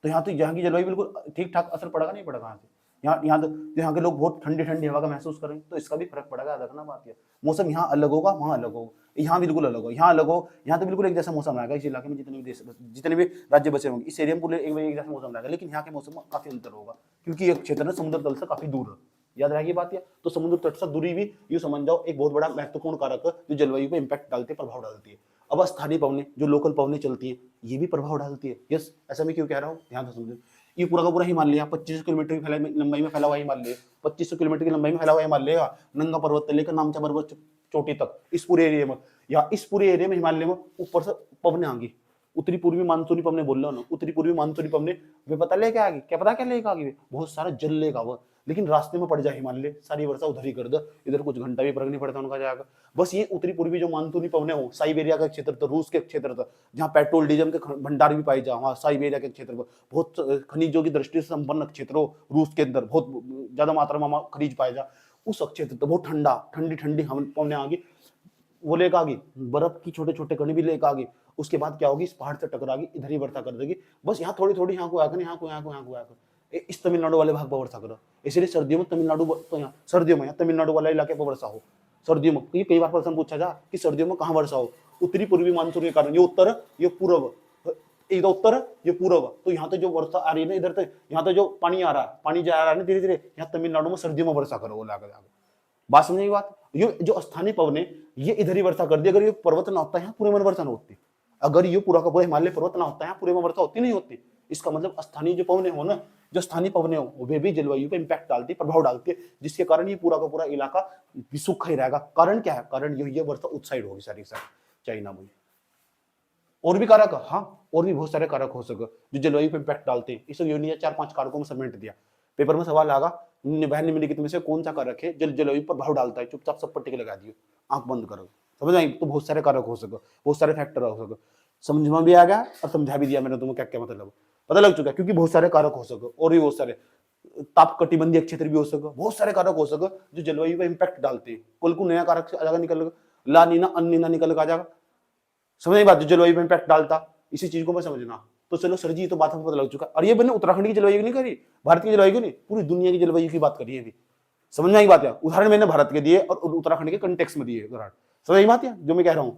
तो यहाँ की जलवायु बिल्कुल ठीक ठाक असर पड़ेगा नहीं पड़ेगा यहाँ से? यहाँ के लोग बहुत ठंडी ठंडी हवा का महसूस करेंगे, तो इसका भी फर्क पड़ेगा। याद रखना बात है, मौसम यहाँ अलग होगा, वहाँ अलग होगा, यहाँ बिल्कुल अलग हो, यहाँ अलग हो, यहाँ तो बिल्कुल एक जैसा मौसम रहेगा। इस इलाके में जितने भी देश, जितने भी राज्य बसे होंगे, इस एरिया में एक जैसा मौसम रहेगा, लेकिन यहाँ के मौसम में काफी अंतर होगा, क्योंकि ये क्षेत्र ना समुद्र तल से काफी दूर है। याद रहेगी बात है। तो समुद्र तट से दूरी भी यूं समझ जाओ एक बहुत बड़ा महत्वपूर्ण कारक है, जो जलवायु पे इंपैक्ट डालती है, प्रभाव डालती है। अब स्थानीय पवनें, जो लोकल पवनें चलती है, ये भी प्रभाव डालती है। यस, ऐसा मैं क्यों कह रहा हूँ, ध्यान से समझो। ये पूरा का पूरा हिमालय 2500 किलोमीटर की लंबाई में फैला हुआ हिमालय, 2500 किलोमीटर की लंबाई में फैला हुआ हिमालय, नंगा पर्वत से लेकर नामचा पर्वत चोटी तक, इस पूरे एरिया में, या इस पूरे एरिया में हिमालय में ऊपर से पवनें आगे, उत्तरी पूर्वी मानसूनी पवनें बोल रहा हूँ ना, उत्तरी पूर्वी मानसूनी पवनें, वे पता लेके आगे, क्या पता क्या लेके आगे, बहुत सारा जल लेगा वो, लेकिन रास्ते में पड़ जाए हिमालय, सारी वर्षा उधर ही कर दो, इधर कुछ घंटा भी फर्क नहीं पड़ता उनका जाएगा। बस ये उत्तरी पूर्वी जो मानसूनी पवनें हो, साइबेरिया का क्षेत्र था, रूस के क्षेत्र था, जहाँ पेट्रोल डीजल के भंडार भी पाए जाए, वहाँ साइबेरिया के क्षेत्र पर बहुत खनिजों की दृष्टि से संपन्न क्षेत्र हो, रूस के अंदर बहुत ज्यादा मात्रा में खनिज पाए जाए, उस क्षेत्र तो बहुत ठंडा, ठंडी ठंडी पवनें आ गई, वो लेकर आ गई, बर्फ की छोटे छोटे कण भी लेकर आ गई। उसके बाद क्या होगी, इस पहाड़ से टकरा गई, इधर ही वर्षा कर देगी, बस यहाँ थोड़ी थोड़ी, यहाँ को आकर, यहाँ को, यहाँ को, यहाँ को आकर, इस तमिलनाडु वाले भाग पर वर्षा करो। इसलिए सर्दियों में तमिलनाडु, तो यहाँ सर्दियों में तमिलनाडु वाले इलाके पर वर्षा हो, सर्दियों में। ये कई बार प्रश्न पूछा जा कि सर्दियों में कहाँ वर्षा हो, उत्तरी पूर्वी मानसून के कारण, ये उत्तर, ये पूर्व, इधर उत्तर, ये पूर्व, तो यहाँ तो जो वर्षा आ रही है ना, इधर तो यहाँ तो जो पानी आ रहा है, पानी जा रहा है ना धीरे धीरे, यहाँ तमिलनाडु में सर्दियों में वर्षा करो, लाकर बात समझेगी बात। ये जो स्थानीय पवनें, ये इधर ही वर्षा कर दी। अगर ये पर्वत ना होता है, यहाँ पूरे में वर्षा ना होती। अगर ये पूरा का पूरा हिमालय पर्वत ना होता है, यहाँ पूरे में वर्षा होती नहीं होती। इसका मतलब स्थानीय जो पवनें हो ना, जो स्थानीय पवनें हो, वे भी जलवायु पे इंपैक्ट डालती है, प्रभाव डालती है, जिसके कारण ये पूरा का पूरा इलाका सूखा ही रहेगा। कारण क्या है, कारण ये वर्षा उस साइड होगी, सारी साइड चाइना में। और भी कारक, हाँ, और भी बहुत सारे कारक हो सके जो जलवायु पे इंपैक्ट डालते हैं। इस यूनियन 4-5 कारकों में समेट दिया। पेपर में सवाल आगा, निम्नलिखित में से कौन सा कारक है जलवायु पर प्रभाव डालता है, चुपचाप सब पट्टी लगा दियो, आंख बंद करो, समझ आई। तो बहुत सारे कारक हो सके, बहुत सारे फैक्टर हो सके, समझ में भी आ गया और समझा भी दिया मैंने तुम्हें क्या क्या मतलब पता लग चुका है, क्योंकि बहुत सारे कारक हो सके, और भी बहुत सारे ताप कटिबंधीय क्षेत्र भी हो सके, बहुत सारे कारक हो सके जो जलवायु पर इंपैक्ट डालते हैं। कल को नया कारक आ जाएगा, निकल ला नीना अनिना निकल आ जाएगा, समझ नहीं बात, जो जलवायु पर इंपैक्ट डालता, इसी चीज को मैं समझना। तो चलो सर जी, तो बात हमको पता लग चुका। और ये मैंने उत्तराखंड की जलवायु नहीं करी, भारत की जलवायु नहीं, पूरी दुनिया की जलवायु की बात करी है। समझ में आई बात है। उदाहरण मैंने भारत के दिए और उत्तराखंड के कंटेक्स्ट में दिए उदाहरण, समझ आई बात है जो मैं कह रहा हूं।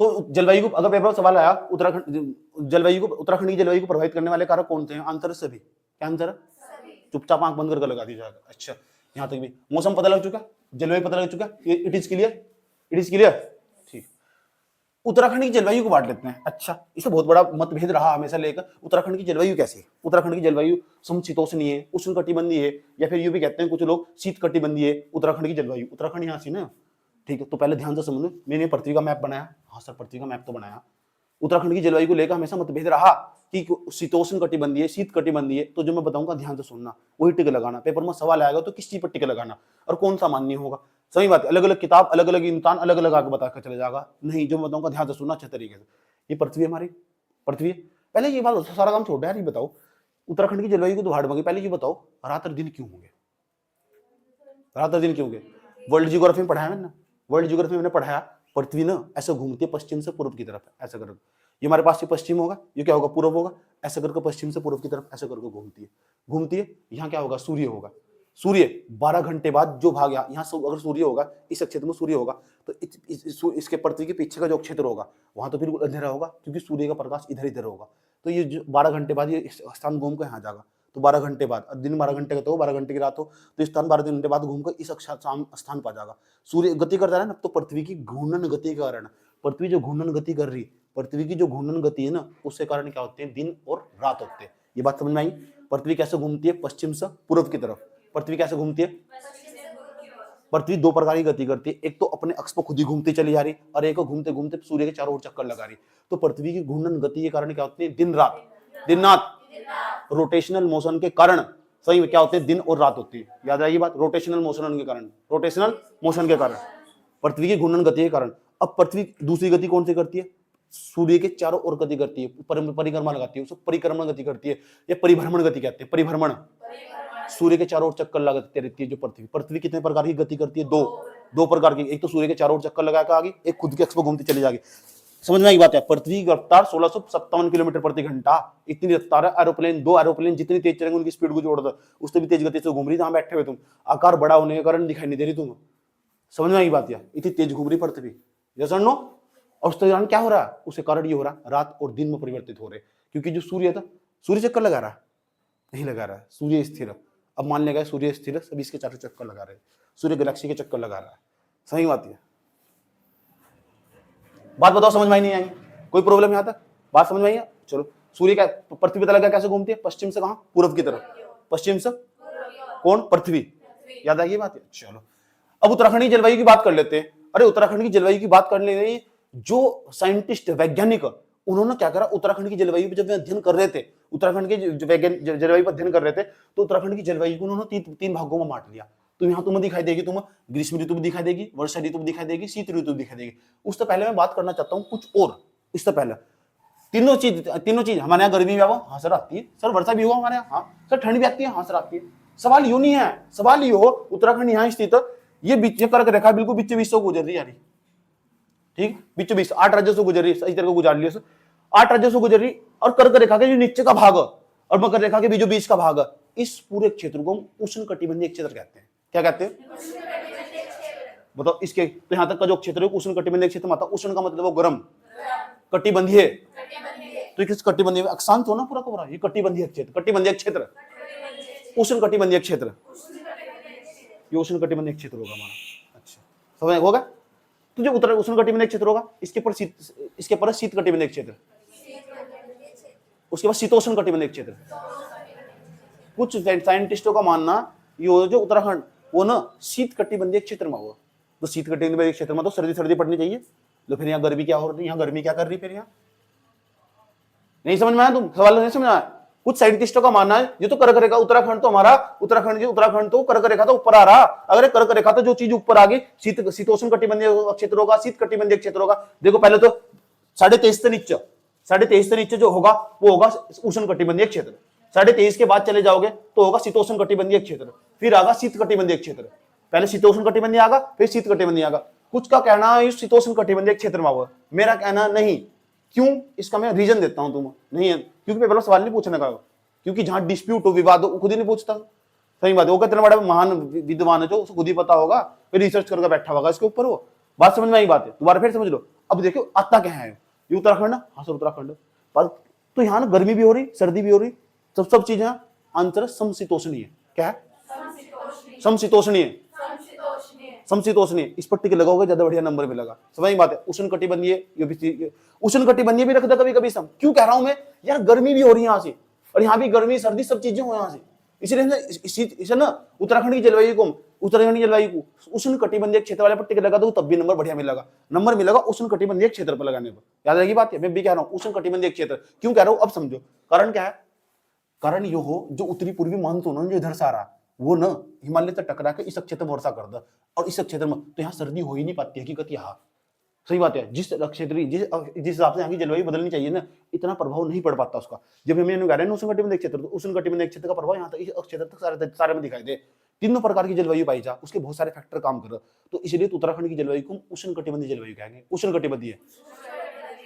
तो जलवायु को अगर पेपर में सवाल आया, उत्तराखंड जलवायु को, उत्तराखंड की जलवायु को प्रभावित करने वाले कारक कौन थे, आंसर सभी। क्या आंसर है, चुपचाप आंख बंद करके लगा दी जाएगा। अच्छा, यहां तक भी मौसम पता लग चुका, जलवायु पता लग चुका, it is clear, it is clear. Uttarakhand की जलवायु को बांट लेते हैं। अच्छा, इससे बहुत बड़ा मतभेद रहा हमेशा लेकर, उत्तराखंड की जलवायु कैसी है। उत्तराखंड की जलवायु समशीतोष्णीय है, उष्णकटिबंधीय है, या फिर यूं भी कहते हैं कुछ लोग शीत कटिबंधीय है उत्तराखंड की जलवायु। उत्तराखंड यहाँ से ना, ठीक है। तो पहले ध्यान से समझो, मैंने पृथ्वी का मैप बनाया, हाँ सर पृथ्वी का मैप तो बनाया। उत्तराखंड की जलवायु को लेकर हमेशा मतभेद रहा कि शीतोष्ण कटिबंधीय, शीत कटिबंधीय। तो जो मैं बताऊंगा ध्यान से सुनना, वही टिक लगाना। पेपर में सवाल आएगा तो किस चीज पर टिक लगाना और कौन सा मान्य होगा। सही बात है, अलग अलग किताब, अलग अलग इंसान अलग अलग आगे बताकर चले जाएगा। नहीं, जो मैं बताऊंगा ध्यान से सुनना अच्छे तरीके से। ये पृथ्वी हमारी, पृथ्वी पहले ये बात सारा काम छोड़ यार, ये बताओ उत्तराखंड की जलवायु को तो हार्ड मांगे। पहले ये बताओ रात और दिन क्यों होंगे, रात और दिन क्यों होंगे। वर्ल्ड जियोग्राफी में पढ़ाया मैंने ना, वर्ल्ड जियोग्राफी में मैंने पढ़ाया पृथ्वी ना ऐसे घूमती है पश्चिम से पूर्व की तरफ, ऐसा करके। ये हमारे पास ये पश्चिम होगा, ये क्या होगा, पूर्व होगा, ऐसा करके पश्चिम से पूर्व की तरफ ऐसा करके घूमती है, घूमती है। यहाँ क्या होगा, सूर्य होगा। सूर्य 12 घंटे बाद जो भाग यहाँ अगर सूर्य होगा, इस क्षेत्र में सूर्य होगा, तो इसके पृथ्वी के पीछे का जो क्षेत्र होगा वहां तो बिल्कुल अंधेरा होगा, क्योंकि सूर्य का प्रकाश इधर इधर होगा। तो ये 12 घंटे बाद ये स्थान घूम कर यहाँ जाएगा। तो 12 घंटे बाद, दिन 12 घंटे का तो 12 घंटे की रात हो, तो स्थान 12 घंटे बाद घूमकर इस स्थान पर जाएगा। सूर्य गति करता है ना, तो पृथ्वी की घूर्णन गति के कारण, पृथ्वी जो घूर्णन गति कर रही, पृथ्वी की जो घूर्णन गति है ना, उसके कारण क्या होते हैं, दिन और रात होते हैं। ये बात समझ में आई। पृथ्वी कैसे घूमती है, पश्चिम से पूर्व की तरफ। पृथ्वी कैसे घूमती है, पृथ्वी दो प्रकार की गति करती है, एक तो अपने अक्ष पर खुद ही घूमती चली जा रही, और एक घूमते घूमते सूर्य के चारों ओर चक्कर लगा रही। तो पृथ्वी की घूर्णन गति के कारण क्या होते हैं, दिन रात, दिन रात, रोटेशनल मोशन के कारण सही में क्या होते हैं, दिन और रात होती है। याद रखिए बात, रोटेशनल मोशन के कारण, रोटेशनल मोशन के कारण, पृथ्वी की घूर्णन गति के कारण। अब पृथ्वी दूसरी गति कौन सी करती है, सूर्य के चारों ओर गति करती है, परिक्रमा लगाती है, उसको परिक्रमण गति करती है, या परिभ्रमण गति कहते हैं, परिभ्रमण। सूर्य के चारों ओर चक्कर लगाती रहती है जो पृथ्वी। पृथ्वी कितने प्रकार की गति करती है, दो प्रकार की। एक तो सूर्य के चारों ओर चक्कर लगा के आगे, एक खुद के अक्ष पर घूमती चली जाएगी। समझ में आई बात है? पृथ्वी की रफ्तार 1657 किलोमीटर प्रति घंटा, इतनी रफ्तार है। एरोप्लेन, दो एरोप्लेन जितनी तेज चलेंगे उनकी स्पीड को जोड़ दो, उससे भी तेज गति से घूम रही, जहां बैठे हुए तुम, आकार बड़ा होने के कारण दिखाई नहीं दे रही तुम। समझ में आई बात? है इतनी तेज घूम रही पृथ्वी, यस और नो? और उसके दौरान क्या हो रहा है? उसके कारण ये हो रहा है रात और दिन में परिवर्तित हो रहे, क्योंकि जो सूर्य था, सूर्य चक्कर लगा रहा नहीं लगा रहा है, सूर्य स्थिर। अब मान लिया गया सूर्य स्थिर, सभी इसके चारों चक्कर लगा रहे, सूर्य गैलेक्सी के चक्कर लगा रहा है। सही बात है? बात बताओ, समझ में आई नहीं आई? कोई प्रॉब्लम यहाँ तक? बात समझ में आई? चलो, सूर्य का पृथ्वी पता लगा कैसे घूमती है? पश्चिम से कहां? पूर्व की तरफ। पश्चिम से कौन? पृथ्वी। याद आ गई बात है? चलो, अब उत्तराखंड की जलवायु की बात कर लेते हैं। अरे उत्तराखंड की जलवायु की बात करने में जो साइंटिस्ट, वैज्ञानिक, उन्होंने क्या करा, उत्तराखंड की जलवायु पर जब वे अध्ययन कर रहे थे, उत्तराखंड के जलवायु पर अध्ययन कर रहे थे, तो उत्तराखंड की जलवायु को उन्होंने तीन भागों में बांट लिया। तो यहाँ तुम्हें दिखाई देगी, तुम्हें ग्रीष्म ऋतु भी दिखाई देगी, वर्षा ऋतु भी दिखाई देगी, शीत ऋतु भी दिखाई देगी। उससे पहले मैं बात करना चाहता हूँ कुछ और। इससे पहले तीनों चीज हमारे यहाँ गर्मी भी आओ, हाँ सर आती है, सर वर्षा भी हुआ हमारे यहाँ, हाँ सर ठंड भी आती है, हाँ सर आती है। सवाल यूं नहीं है, सवाल ये हो, उत्तराखंड यहाँ स्थित, ये बीच कर्क रेखा बिल्कुल बीच बीच से गुजर रही है, ठीक, बीच बीच 8 राज्यों से गुजर रही है, इस तरह को गुजार लिया, 8 राज्यों से गुजर रही, और कर्क रेखा के जो नीचे का भाग और मकर रेखा के बीचों बीच का भाग, इस पूरे क्षेत्र को हम उष्णकटिबंधीय क्षेत्र कहते हैं। क्या कहते हैं? बताओ इसके, तो यहां तक का जो क्षेत्र है उष्णकटिबंधीय क्षेत्र में आता। उष्ण का मतलब वो गर्म, कटिबंधीय, तो किस कटिबंधीय अक्षांश हो ना पूरा का पूरा, ये कटिबंधीय क्षेत्र, कटिबंधीय क्षेत्र, उष्ण कटिबंधीय क्षेत्र, ये उष्ण कटिबंधीय क्षेत्र होगा हमारा। अच्छा, समझ होगा? तो जो उत्तर उष्ण कटिबंधीय क्षेत्र होगा, इसके पर शीत कटिबंधीय क्षेत्र, उसके बाद शीतोष्ण कटिबंधीय क्षेत्र। कुछ साइंटिस्टों का मानना ये हो, जो उत्तराखंड वो ना शीत कटिबंधीय क्षेत्र में हुआ, तो शीत कटिबंधीय क्षेत्र में तो सर्दी पड़नी चाहिए, तो फिर यहाँ गर्मी क्या हो रही है, यहाँ गर्मी क्या कर रही, फिर यहाँ नहीं समझ में आया? तुम सवाल नहीं समझ आया? कुछ साइंटिस्टों का मानना है ये तो कर्क रेखा, उत्तराखंड तो हमारा, उत्तराखंड तो कर्क रेखा तो ऊपर आ रहा, अगर कर्क रेखा तो जो चीज ऊपर आ गई शीतोष्ण कटिबंधीय क्षेत्र होगा, शीत कटिबंधीय क्षेत्र होगा। देखो पहले तो 23.5 से नीचे, 23.5 से नीचे जो होगा वो होगा उष्ण कटिबंधीय क्षेत्र, 23.5 के बाद चले जाओगे तो होगा शीतोष्ण कटिबंधीय क्षेत्र, फिर आगा शीत कटिबंधीय क्षेत्र, पहले शीतोष्ण कटिबंधीय आगा, फिर शीत कटिबंधीय आगा। कुछ का कहना है शीतोष्ण कटिबंधीय क्षेत्र में हुआ, मेरा कहना नहीं। क्यों? इसका मैं रीजन देता हूं तुम्हें, नहीं है क्योंकि पेपर में सवाल नहीं पूछने का, क्योंकि जहां डिस्प्यूट हो, विवाद हो, खुद ही नहीं पूछता। सही बात है, वो कितना बड़ा महान विद्वान है जो उसको खुद ही पता होगा, फिर रिसर्च करके बैठा होगा इसके ऊपर। वो बात समझ में आई? बात है, दोबारा फिर समझ लो। अब देखो आता क्या है, ये उत्तराखंड, हाँ सर उत्तराखंड, पर तो यहाँ ना गर्मी भी हो रही, सर्दी भी हो रही, सब चीजें आंतर समशीतोष्णीय। क्या है? समशीतोष्णीय, समशीतोष्णीय। इस पर टिक लगाओगे ज्यादा बढ़िया नंबर मिलेगा। समझ बात है? उष्ण कटिबंधीय, उष्ण कटिबंधीय भी रख दो कभी कभी। सम क्यों कह रहा हूं मैं यार, गर्मी भी हो रही है यहाँ से, और यहाँ भी गर्मी सर्दी सब चीजें हो यहाँ से, इसलिए ना उत्तराखंड की जलवायु को उष्ण कटिबंधीय क्षेत्र वाले पर टिक लगा दो, तब भी नंबर बढ़िया मिलेगा, नंबर मिलेगा उष्ण कटिबंधीय क्षेत्र पर लगाने पर। याद रहेगी बात? मैं भी कह रहा हूँ उष्ण कटिबंधीय क्षेत्र, क्यों कह रहा हूँ अब समझो। कारण क्या है? कारण ये हो, जो उत्तरी पूर्वी मानसून जो इधर से आ रहा वो न हिमालय तक टकरा के इस क्षेत्र में वर्षा कर दे, और इस क्षेत्र में तो यहाँ सर्दी हो ही नहीं पाती हकीकत यहाँ। सही बात है, जिस क्षेत्र जिस हिसाब से यहाँ की जलवायु बदलनी चाहिए ना, इतना प्रभाव नहीं पड़ पाता उसका। जब हमें कह रहे हैं उष्ण कटिबंधीय क्षेत्र, तो उष्ण कटिबंधीय क्षेत्र का प्रभाव यहाँ तक इस क्षेत्र तक सारे में दिखाई दे। तीनों प्रकार की जलवायु पाई जा, उसके बहुत सारे फैक्टर काम कर, तो इसलिए उत्तराखंड की जलवायु को उष्ण कटिबंधीय जलवायु कहेंगे। उष्ण कटिबंधीय,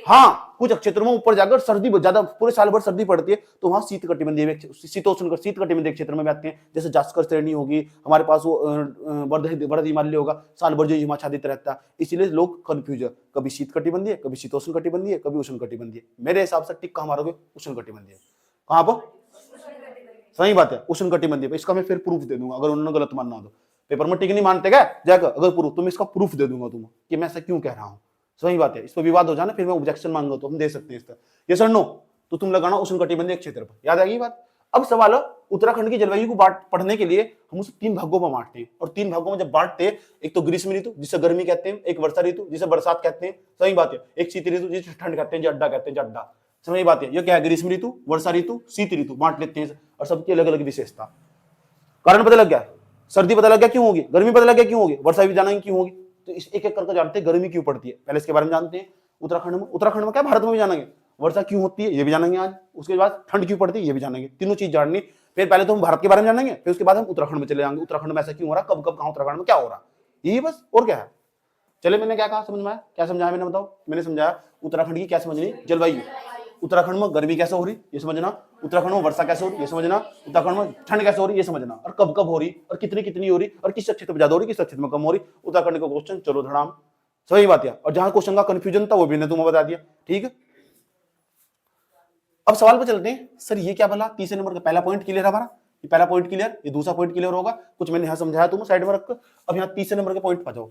हाँ कुछ क्षेत्रों में ऊपर जाकर सर्दी ज्यादा, पूरे साल भर सर्दी पड़ती है, तो वहां शीत कटिबंधीय शीत कटिबंधीय क्षेत्र में आते हैं। जैसे जास्कर श्रेणी होगी हमारे पास, वो वर्ध हिमालय होगा, साल भर जो हिमाच्छादित रहता है, इसलिए लोग कंफ्यूज है, कभी शीत कटिबंधीय, कभी शीतोष्ण कटिबंधीय, कभी उष्ण कटिबंधीय। मेरे हिसाब से टिक कहां मारोगे? उष्ण कटिबंधीय। कहां पर? सही बात है, उष्ण कटिबंधीय। इसका मैं फिर प्रूफ दे दूंगा, अगर उन्होंने गलत मानना हो। पेपर में टिक नहीं मानते क्या जाकर, अगर प्रूफ, तो मैं इसका प्रूफ दे दूंगा तुम्हें कि मैं ऐसा क्यों कह रहा हूं। सही बात है, इस पर विवाद हो जाना, फिर मैं ऑब्जेक्शन मांगूंगा तो हम दे सकते हैं इस पर, ये सर नो, तो तुम लगाना उष्ण कटिबंधीय क्षेत्र पर। याद आएगी बात? अब सवाल है, उत्तराखंड की जलवायु को पढ़ने के लिए हम उसे 3 भागों में बांटते हैं, और 3 भागों में जब बांटते हैं, एक तो ग्रीष्म ऋतु जिसे गर्मी कहते हैं, एक वर्षा ऋतु जिसे बरसात कहते हैं, सही बात है, एक शीत ऋतु जिसे ठंड कहते हैं, जड्डा कहते हैं, जड्डा। सही बात है, ये क्या है? ग्रीष्म ऋतु, वर्षा ऋतु, शीत ऋतु बांट लेते हैं, और सबकी अलग अलग विशेषता। कारण पता लग गया, सर्दी पता लग गया क्यों होगी, गर्मी पता लग गया क्यों होगी, वर्षा भी जानेंगे क्यों होगी। तो इस एक एक करके जानते हैं गर्मी क्यों पड़ती है, पहले इसके बारे में जानते हैं। उत्तराखंड में क्या, भारत में भी जानेंगे, वर्षा क्यों होती है ये भी जानेंगे आज, उसके बाद ठंड क्यों पड़ती है ये भी जानेंगे। तीनों चीज जाननी, फिर पहले तो हम भारत के बारे में जानेंगे, फिर उसके बाद हम उत्तराखंड में चले जाएंगे, उत्तराखंड में ऐसा क्यों हो रहा, कब कब कहां उत्तराखंड में क्या हो रहा, यही बस, और क्या है। चले, मैंने क्या कहा, समझ में आया? क्या समझाया मैंने, बताओ? मैंने समझाया उत्तराखंड की क्या समझनी, जलवायु। उत्तराखंड में गर्मी कैसे हो रही ये समझना, उत्तराखंड में वर्षा कैसे हो रही ये समझना, उत्तराखंड में ठंड कैसे हो रही ये समझना, और कब कब हो रही, और कितनी कितनी हो रही, और किस क्षेत्र में ज्यादा हो रही, किस क्षेत्र में कम हो रही। उत्तराखंड का क्वेश्चन, चलो धड़ाम, सही बात है। और जहां क्वेश्चन का कंफ्यूजन था वो भी मैंने तुम्हें बता दिया, ठीक है। अब सवाल पे चलते हैं। सर ये क्या भला, तीसरे नंबर का पहला पॉइंट क्लियर है हमारा, ये पहला पॉइंट क्लियर, ये दूसरा पॉइंट क्लियर होगा, कुछ मैंने यहां समझाया तुम्हें साइड में रखकर। अब यहाँ तीसरे नंबर के पॉइंट पर जाओ।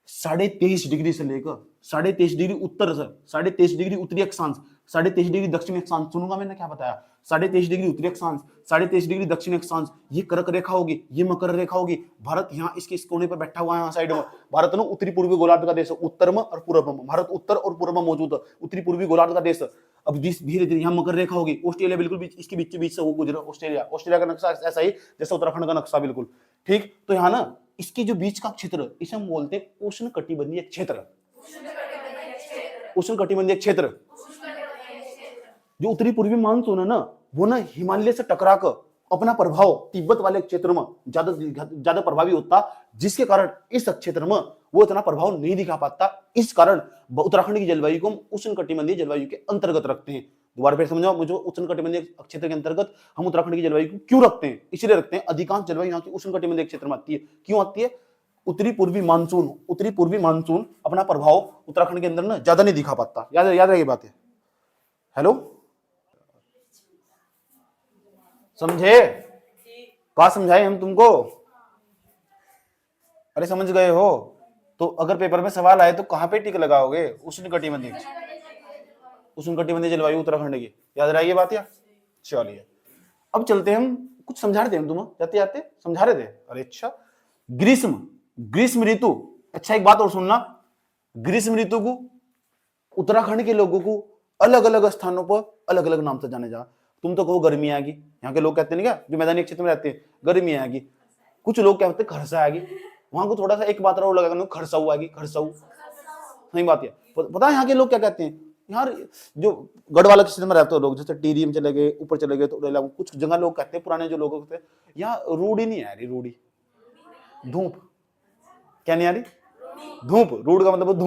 23.5 डिग्री से लेकर 23.5 डिग्री उत्तर से 23.5 डिग्री उत्तरी अक्षांश, 23.5 डिग्री दक्षिणी अक्षांश, सुनूंगा मैंने क्या बताया, 23.5 डिग्री उत्तरी अक्षांश, 23.5 डिग्री दक्षिणी अक्षांश, ये कर्क रेखा होगी, ये मकर रेखा होगी। भारत यहाँ इसके इस कोने पर बैठा हुआ है, यहाँ साइड में। भारत ना उत्तरी पूर्वी गोलार्ध का देश है, उत्तर में और पूर्व में, भारत उत्तर और पूर्व में मौजूद है, उत्तरी पूर्वी गोलार्ध का देश है। अब धीरे धीरे यहाँ मकर रेखा होगी, ऑस्ट्रेलिया बिल्कुल इसके बीच से वो गुजरा, ऑस्ट्रेलिया का नक्शा ऐसा ही जैसे उत्तराखंड का नक्शा, बिल्कुल ठीक। तो यहाँ ना इसके जो बीच का क्षेत्र, इसे हम बोलते हैं उष्ण कटिबंधीय क्षेत्र। उष्ण कटिबंधीय क्षेत्र, जो उत्तरी पूर्वी मानसून है ना, वो ना हिमालय से टकरा कर अपना प्रभाव तिब्बत वाले क्षेत्र में ज्यादा प्रभावी होता, जिसके कारण इस क्षेत्र में वो इतना प्रभाव नहीं दिखा पाता। इस कारण उत्तराखंड की जलवायु को हम उष्ण कटिबंधीय जलवायु के अंतर्गत रखते हैं। दोबारा फिर समझाओ मुझे, उष्ण कटिबंधीय क्षेत्र के अंतर्गत हम उत्तराखंड की जलवायु को क्यों रखते हैं? इसलिए रखते हैं अधिकांश जलवायु यहाँ की उष्ण कटिबंधीय क्षेत्र में आती है। क्यों आती है? उत्तरी पूर्वी मानसून अपना प्रभाव उत्तराखंड के अंदर ना ज्यादा नहीं दिखा पाता। याद रहे बात है। हेलो, समझे? क्या समझाए हम तुमको? अरे समझ गए हो? तो अगर पेपर में सवाल आए तो कहां पे टिक लगाओगे? उष्ण कटिबंधीय जलवायु उत्तराखंड की, याद रही ये बात या? चलिए अब चलते हैं, हम कुछ समझा रहे थे, हम तुम्हें जाते जाते समझा रहे थे। अरे अच्छा, ग्रीष्म ऋतु, अच्छा एक बात और सुनना, ग्रीष्म ऋतु को उत्तराखंड के लोगों को अलग अलग स्थानों पर अलग अलग नाम से जाने जा। तुम तो कहो गर्मी आएगी, यहाँ के लोग कहते हैं क्या, जो मैदानी क्षेत्र में रहते हैं, गर्मी आएगी। कुछ लोग कहते हैं खरसा आएगी, वहां को थोड़ा सा एक मात्रा और लगा, खरसाऊ आएगी, खरसाऊ, सही बात है। पता है यहाँ के लोग क्या कहते हैं? यार जो गढ़वाला क्षेत्र में रहते हो लोग, जैसे टीरी में चले गए, ऊपर चले गए, तो कुछ जगह लोग कहते हैं, पुराने जो लोग होते हैं, यहाँ रूढ़ी नहीं आ रही, रूढ़ी, धूप, क्या नहीं आ रही? धूप, रूढ़ का मतलब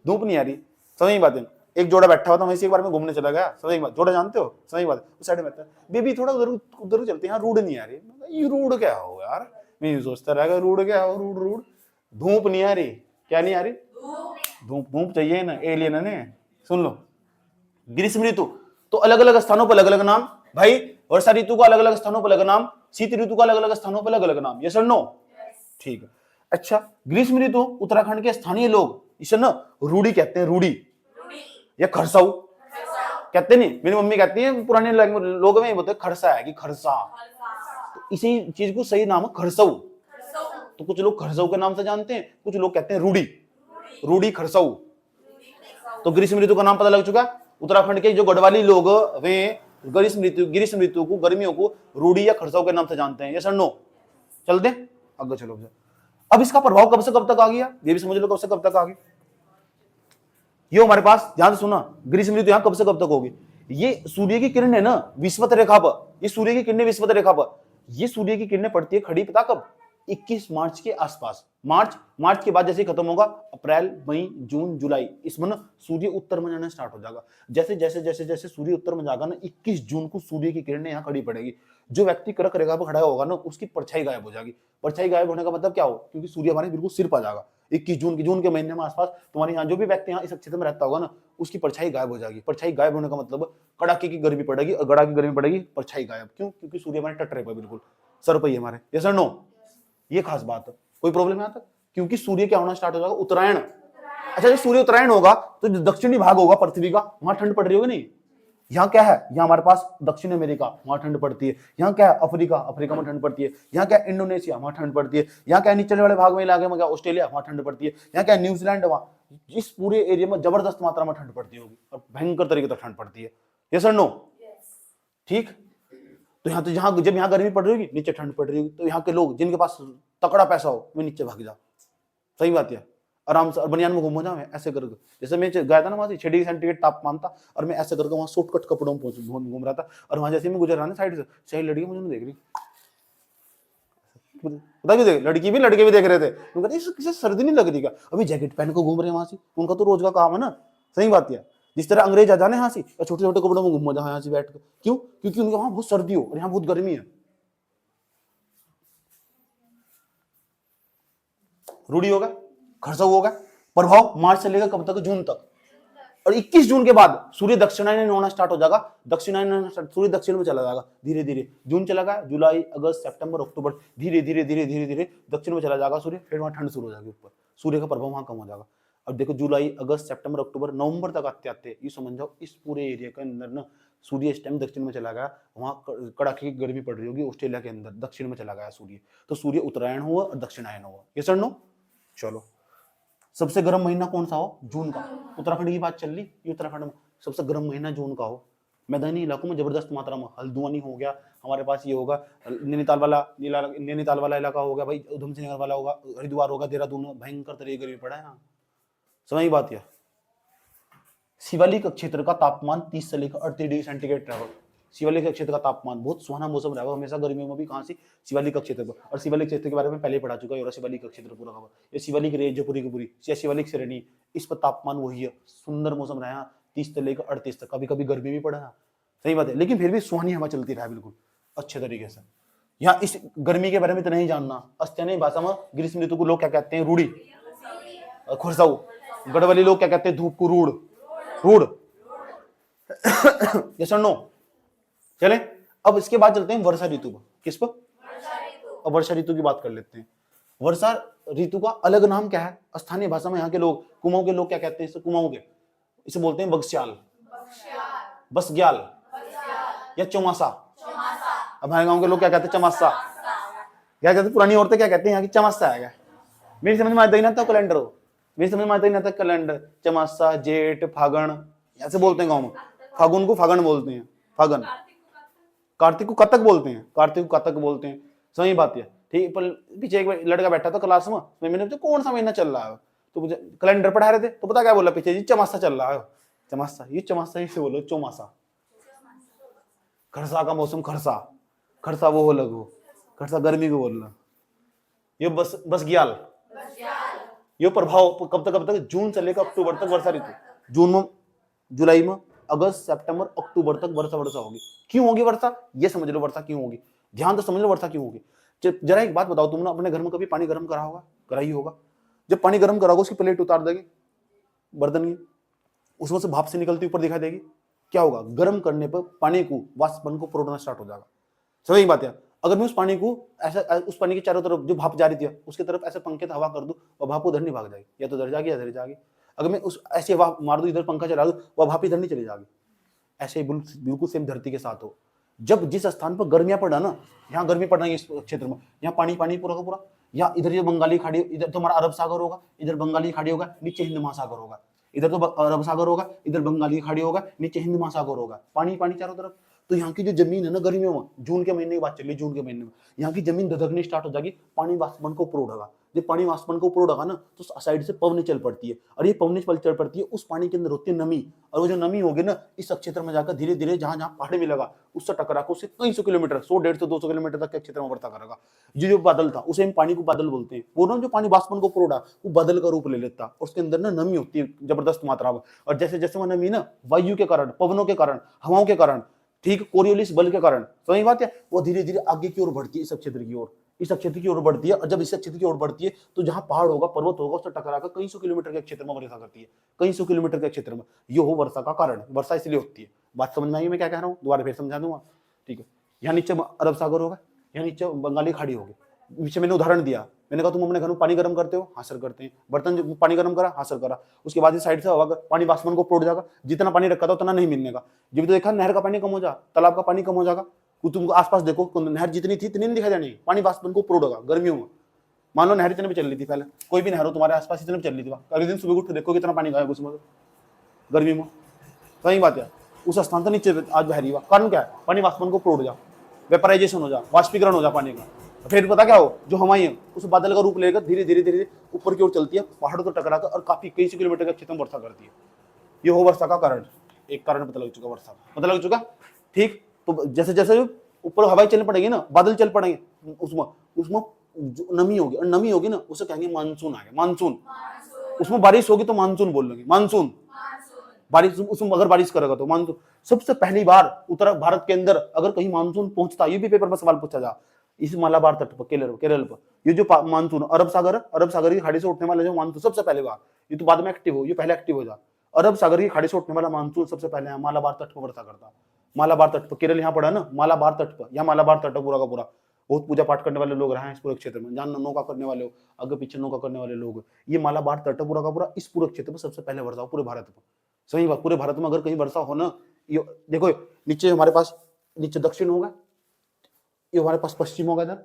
धूप नहीं आ रही, समझ बात है। एक जोड़ा बैठा हुआ था, वहीं से एक बार में घूमने चला गया, समझ बात, जोड़ा जानते हो, समझ बात, उस साइड में बैठा है, बेबी थोड़ा उधर चलते हैं, यहाँ रूढ़ नहीं आ रही। ये रूढ़ क्या हो यार, मैं सोचता रहा रूढ़ क्या हो, रूढ़ धूप नहीं आ रही, क्या नहीं आ रही? धूप चाहिए ना, एलियन ने। सुन लो, ग्रीष्म ऋतु तो अलग अलग स्थानों पर अलग अलग नाम भाई, वर्षा ऋतु का अलग अलग स्थानों पर अलग नाम, शीत ऋतु का अलग अलग स्थानों पर अलग अलग नाम, यस और नो? ठीक है। अच्छा, ग्रीष्म ऋतु उत्तराखंड के स्थानीय लोग इसे ना रूढ़ी कहते हैं, रूढ़ी या खरसाऊ कहते नहीं, मेरी मम्मी कहती है, पुराने लोग में बोलते खरसा है कि खरसा, तो इसी चीज को सही नाम है खरसाऊ। तो कुछ लोग खरसाऊ के नाम से जानते हैं, कुछ लोग कहते हैं रूढ़ी खरसाऊ। तो ग्रीष्म ऋतु का नाम पता लग चुका। उत्तराखंड के जो गढ़वाली लोग वे ग्रीष्म ऋतु को, गर्मियों को रूढ़ी या खरसाऊ के नाम से जानते हैं, यस और नो? चलते आगे, चलो। अब इसका प्रभाव कब से कब तक आ गया, ये भी समझ लो, कब से कब तक आ गया। ये हमारे पास, ध्यान से सुना, ग्रीष्म ऋतु यहाँ कब से कब तक होगी। ये सूर्य की किरण है ना विषुवत रेखा पर, ये सूर्य की किरणें विषुवत रेखा पर, ये सूर्य की किरणें पड़ती है खड़ी, पता कब? 21 मार्च के आसपास। मार्च के बाद जैसे खत्म होगा, अप्रैल, मई, जून, जुलाई, इसमें ना सूर्य उत्तर में जाना स्टार्ट हो जाएगा। जैसे जैसे जैसे जैसे सूर्य उत्तर में जाएगा ना, 21 जून को सूर्य की किरणें यहाँ खड़ी पड़ेगी। जो व्यक्ति कर्क रेखा पर खड़ा होगा ना, उसकी परछाई गायब हो जाएगी। परछाई गायब होने का मतलब क्या हो, क्योंकि सूर्य हमारे बिल्कुल सिर पर आ जाएगा। 21 जून के महीने में आसपास तुम्हारे यहाँ जो भी व्यक्ति यहाँ इस क्षेत्र में रहता होगा ना, उसकी परछाई गायब हो जाएगी। परछाई गायब होने का मतलब कड़ाके की गर्मी पड़ेगी, और कड़ाके की गर्मी पड़ेगी, परछाई गायब। क्यों? क्योंकि सूर्य हमारे टटरे पर, बिल्कुल सर पर ही हमारे, यस और नो? ये खास बात है। कोई प्रॉब्लम यहाँ तक? क्योंकि सूर्य क्या होना स्टार्ट हो जाएगा, उत्तरायण। अच्छा, जब सूर्य उत्तरायण होगा तो जो दक्षिणी भाग होगा पृथ्वी का, वहां ठंड पड़ रही होगी नहीं। यहाँ क्या है, यहाँ हमारे पास दक्षिण अमेरिका, वहां ठंड पड़ती है। यहाँ क्या है, अफ्रीका में ठंड पड़ती है। यहाँ क्या है, इंडोनेशिया, वहां ठंड पड़ती है। यहाँ क्या है, नीचे वाले भाग में इलाके में क्या, ऑस्ट्रेलिया, वहां ठंड पड़ती है। यहाँ क्या है, न्यूजीलैंड, वहां इस पूरे एरिया में जबरदस्त मात्रा में ठंड पड़ती होगी, और भयंकर तरीके से ठंड पड़ती है, यस और नो? ठीक। तो यहाँ जब यहाँ गर्मी पड़ रही होगी, नीचे ठंड पड़ रही होगी, तो यहाँ के लोग जिनके पास तकड़ा पैसा हो, वे नीचे भाग जाओ, सही बात है, आराम से बनियान में घूमो जाओ, ऐसे करके। जैसे मैं गया था ना, वहां से 6 डिग्री सेंटीग्रेड तापमान था, और मैं ऐसे करके वहां शॉर्टकट कपड़ों में घूम रहा था, और वहां जैसे मैं गुजर रहा ना साइड से, सही लड़की मुझे देख रही, पता क्यों देख, लड़की भी लड़के भी देख रहे थे, उनका किसी सर्दी नहीं लग रही क्या, अभी जैकेट पहन के घूम रहे हैं वहां से, उनका तो रोज का काम है ना। सही बात है। जिस तरह अंग्रेज आ जाने यहाँ से या छोटे छोटे कपड़ों में घूम जाए यहाँ से बैठ कर, क्यों? क्योंकि उनके वहां बहुत सर्दी हो और यहाँ बहुत गर्मी है। रूढ़ी होगा, खरसाऊ होगा। प्रभाव मार्च से लेकर कब तक? जून तक। और 21 जून के बाद सूर्य दक्षिणायन होना स्टार्ट हो जाएगा। दक्षिणायन सूर्य दक्षिण में चला जाएगा धीरे धीरे। जून चला गया, जुलाई, अगस्त, सितंबर, अक्टूबर, धीरे धीरे धीरे धीरे धीरे दक्षिण में चला जाएगा सूर्य। फिर वहां ठंड शुरू हो जाएगी ऊपर, सूर्य का प्रभाव वहां कम हो जाएगा। अब देखो जुलाई, अगस्त, सितंबर, अक्टूबर, नवंबर तक आते आते ये समझ जाओ इस पूरे एरिया के अंदर ना सूर्य इस टाइम दक्षिण में चला गया। वहां कड़ाके की गर्मी पड़ रही होगी ऑस्ट्रेलिया के अंदर, दक्षिण में चला गया सूर्य। तो सूर्य उत्तरायण हुआ और दक्षिणायन हुआ। ये सर नो। चलो, सबसे गर्म महीना कौन सा हो? जून का। उत्तराखंड की बात चल रही, ये उत्तराखंड में सबसे गर्म महीना जून का हो। मैदानी इलाकों में जबरदस्त मात्रा में, हल्द्वानी हो गया हमारे पास, ये होगा नैनीताल वाला इलाका हो गया भाई, उधम सिंह नगर वाला होगा, हरिद्वार होगा, देहरादून, भयंकर तरीके गर्मी पड़ा है यहाँ। समझ बात है। शिवालिक क्षेत्र का तापमान 30 से लेकर 38 डिग्री सेंटीग्रेड रहेगा। शिवालिक क्षेत्र का तापमान बहुत सुहाना मौसम रहेगा हमेशा गर्मियों में भी। कहां से? शिवालिक क्षेत्र पर। और शिवालिक क्षेत्र के बारे में पहले ही पढ़ा चुका है, शिवालिक क्षेत्र पूरा खबर। ये शिवालिक रेंज पूरी की पूरी, या शिवालिक श्रेणी, इस पर तापमान वही है। सुंदर मौसम रहा 30 से लेकर 38 तक। कभी कभी गर्मी भी पड़ा। सही बात है, लेकिन फिर भी सुहानी हवा चलती रहा बिल्कुल अच्छे तरीके से। यहाँ इस गर्मी के बारे में इतना ही जानना। स्थानीय भाषा में ग्रीष्म ऋतु को लोग क्या कहते हैं? रूढ़ी, खुरसाऊ। गढ़वाली लोग क्या कहते हैं? धूप को रूढ़। रूढ़। यस और नो? चले, अब इसके बाद चलते हैं वर्षा ऋतु पर। किस पर? अब वर्षा ऋतु की बात कर लेते हैं। वर्षा ऋतु का अलग नाम क्या है स्थानीय भाषा में? यहाँ के लोग, कुमाऊं के लोग क्या कहते हैं इसे? कुमाऊं के इसे बोलते हैं बगस्याल, बसग्याल या चौमासा। अब हमारे गांव के लोग क्या कहते हैं? चमासा। क्या कहते हैं? पुरानी औरतें क्या कहते हैं यहाँ की? चमासा है। मेरी समझ में आता ही ना था कैलेंडर, मेरी समझ में आता ही ना था कैलेंडर। चमासा, जेठ, फागण ऐसे बोलते हैं गाँव में। फागुन को फागण बोलते हैं, फागण। कार्तिक को कतक बोलते हैं, कार्तिक को कतक बोलते हैं। सही बात है, ठीक। पर पीछे एक लड़का बैठा था क्लास में, मैंने पूछा कौन सा महीना चल रहा है, तो मुझे कैलेंडर पढ़ा रहे थे, तो पता क्या बोला पीछे? जी चमासा चल रहा है। चमासा, ये चमासा ही से बोलो, चौमासा। खरसा का मौसम, खरसा, खरसा वो अलग हो, खरसा गर्मी को बोलना। ये बस ग्याल, ये प्रभाव कब तक? जून से लेकर अक्टूबर तक वर्षा ऋतु। जून में, जुलाई में, अगस्त, सितंबर, अक्टूबर तक वर्षा होगी। क्यों होगी वर्षा? ये समझ लो वर्षा क्यों होगी, ध्यान तो समझ लो वर्षा क्यों होगी। जरा एक बात बताओ, तुमने अपने घर में कभी पानी गर्म करा होगा? कराई होगा। जब पानी गर्म कराओगे उसकी प्लेट उतार देगी बर्तन की, उसमें से भाप से निकलती ऊपर दिखाई देगी। क्या होगा? गर्म करने पर पानी को, वाष्पन को प्रोड़ना स्टार्ट हो जाएगा। समझ बात है। अगर मैं उस पानी को ऐसा, उस पानी के चारों तरफ जो भाप जा रही थी उसके तरफ ऐसे पंखे हवा कर दूं, वह भाप उधर नहीं भाग जाएगी, या तो इधर जाएगी या इधर जाएगी। अगर मैं उस ऐसे हवा मार दूं, इधर पंखा चला दूं, वह भाप इधर नहीं चली जाएगी। ऐसे ही बिल्कुल सेम धरती के साथ हो। जब जिस स्थान पर गर्मियां पड़ा ना, यहाँ गर्मी पड़ रही है इस क्षेत्र में, यहाँ पानी पानी पूरा का पूरा, या इधर ये बंगाली खाड़ी, इधर तो हमारा अरब सागर होगा, इधर बंगाली खाड़ी होगा, नीचे हिंद महासागर होगा। इधर तो अरब सागर होगा, इधर बंगाली खाड़ी होगा, नीचे हिंद महासागर होगा। पानी पानी चारों तरफ। तो यहाँ की जो जमीन है ना गर्मियों में, जून के महीने की बात चल रही, जून के महीने में यहाँ की जमीन धधकनी स्टार्ट हो जाएगी। पानी वाष्पन को ऊपर उड़ेगा। जब पानी वाष्पन को ऊपर उड़ेगा ना, तो साइड से पवनी चल पड़ती है, और ये पवनी चल पड़ती है, उस पानी के अंदर होती है नमी, और वो जो नमी होगी ना, इस क्षेत्र में जाकर धीरे धीरे जहां जहां पहाड़ मिलेगा उससे टकरा कर उससे कई सौ किलोमीटर, 100, 150, 200 किलोमीटर तक के क्षेत्र में वर्षा करेगा। ये जो बादल था उसे हम पानी को बादल बोलते हैं। वो ना जो पानी वाष्पन को ऊपर उड़ा, वो बादल का रूप ले लेता, उसके अंदर ना नमी होती है जबरदस्त मात्रा में। और जैसे जैसे वो नमी ना वायु के कारण, पवनों के कारण, हवाओं के कारण, ठीक, कोरियोलिस बल के कारण, समझ बात है, वो धीरे धीरे आगे की ओर बढ़ती है, इस क्षेत्र की ओर, इस क्षेत्र की ओर बढ़ती है। और जब इस क्षेत्र की ओर बढ़ती है तो जहां पहाड़ होगा, पर्वत होगा, उससे टकराकर कई सौ किलोमीटर के क्षेत्र में वर्षा करती है, कई सौ किलोमीटर के क्षेत्र में। ये हो वर्षा का कारण। वर्षा इसलिए होती है। बात समझ में आई मैं क्या कह रहा हूँ? दोबारा फिर समझा दूंगा, ठीक है। यहाँ नीचे अरब सागर होगा, यहाँ नीचे बंगाली खाड़ी होगी। नीचे मैंने उदाहरण दिया, मैंने कहा तुम अपने घर में पानी गर्म करते हो? हाँ सर करते हैं। बर्तन पानी गर्म करा? हाँ सर करा। उसके बाद इस साइड से हवा पानी वाष्पन को प्रोड़ जाएगा, जितना पानी रखा था उतना नहीं मिलने का। जब भी तो देखा नहर का पानी कम हो जा, तालाब का पानी कम हो जाएगा, तुमको आसपास देखो नहर जितनी थी इतनी नहीं दिखाई देनी, पानी वाष्पन को प्रोड़ेगा गर्मियों में। मान लो नहर इतने भी चल रही थी, पहले कोई भी नहर हो तुम्हारे आसपास इतने भी चल रही थी, अगले दिन सुबह उठ देखो कितना पानी गायब उसमें गर्मी में। सही बात है। उस स्थान से नीचे आज बह रही हुआ, कारण क्या है? पानी वाष्पन को प्रोड़ जा, वेपराइजेशन हो जा, वाष्पीकरण हो जा पानी का। फिर पता क्या हो, जो हवाएं है उस बादल का रूप लेकर धीरे धीरे धीरे ऊपर की ओर चलती है, पहाड़ों को टकराकर, और काफी कई सौ किलोमीटर के क्षेत्र में वर्षा करती है। ये हो वर्षा का कारण। एक कारण पता लग चुका, वर्षा पता लग चुका, ठीक। तो जैसे जैसे ऊपर हवाएं चलने पड़ेगी ना, बादल चल पड़ेंगे, उसमें जो नमी होगी, और नमी होगी ना उसे कहेंगे मानसून आ गया, मानसून। उसमें बारिश होगी तो मानसून बोल लेंगे, मानसून। बारिश, उसमें अगर बारिश करेगा तो मानसून। सबसे पहली बार उत्तर भारत के अंदर अगर कहीं मानसून पहुंचता, ये भी पेपर में सवाल पूछा जा, इस मालाबार तट पर, केरल पर, ये जो मानसून अरब सागर की खाड़ी से उठने वाला जो मानसून सबसे पहले बार, ये तो बाद में एक्टिव हो, ये पहले एक्टिव हो जा। अरब सागर की खाड़ी से उठने वाला मानसून सबसे पहले मालाबार तट पर वर्षा करता। मालाबार तट पर, केरल यहाँ पड़ा ना, मालाबार तट पर, यहाँ मालाबार तट पूरा का पूरा। बहुत पूजा पाठ करने वाले लोग रहे हैं इस पूरे क्षेत्र में, जहां नौका करने वाले हो, आगे पीछे नौका करने वाले लोग, ये मालाबार तट पूरा का पूरा इस पूरे क्षेत्र में सबसे पहले वर्षा हो पूरे भारत में। सही बात, पूरे भारत में अगर कहीं वर्षा हो ना, ये देखो नीचे हमारे पास, नीचे दक्षिण होगा, ये हमारे पास पश्चिम होगा, इधर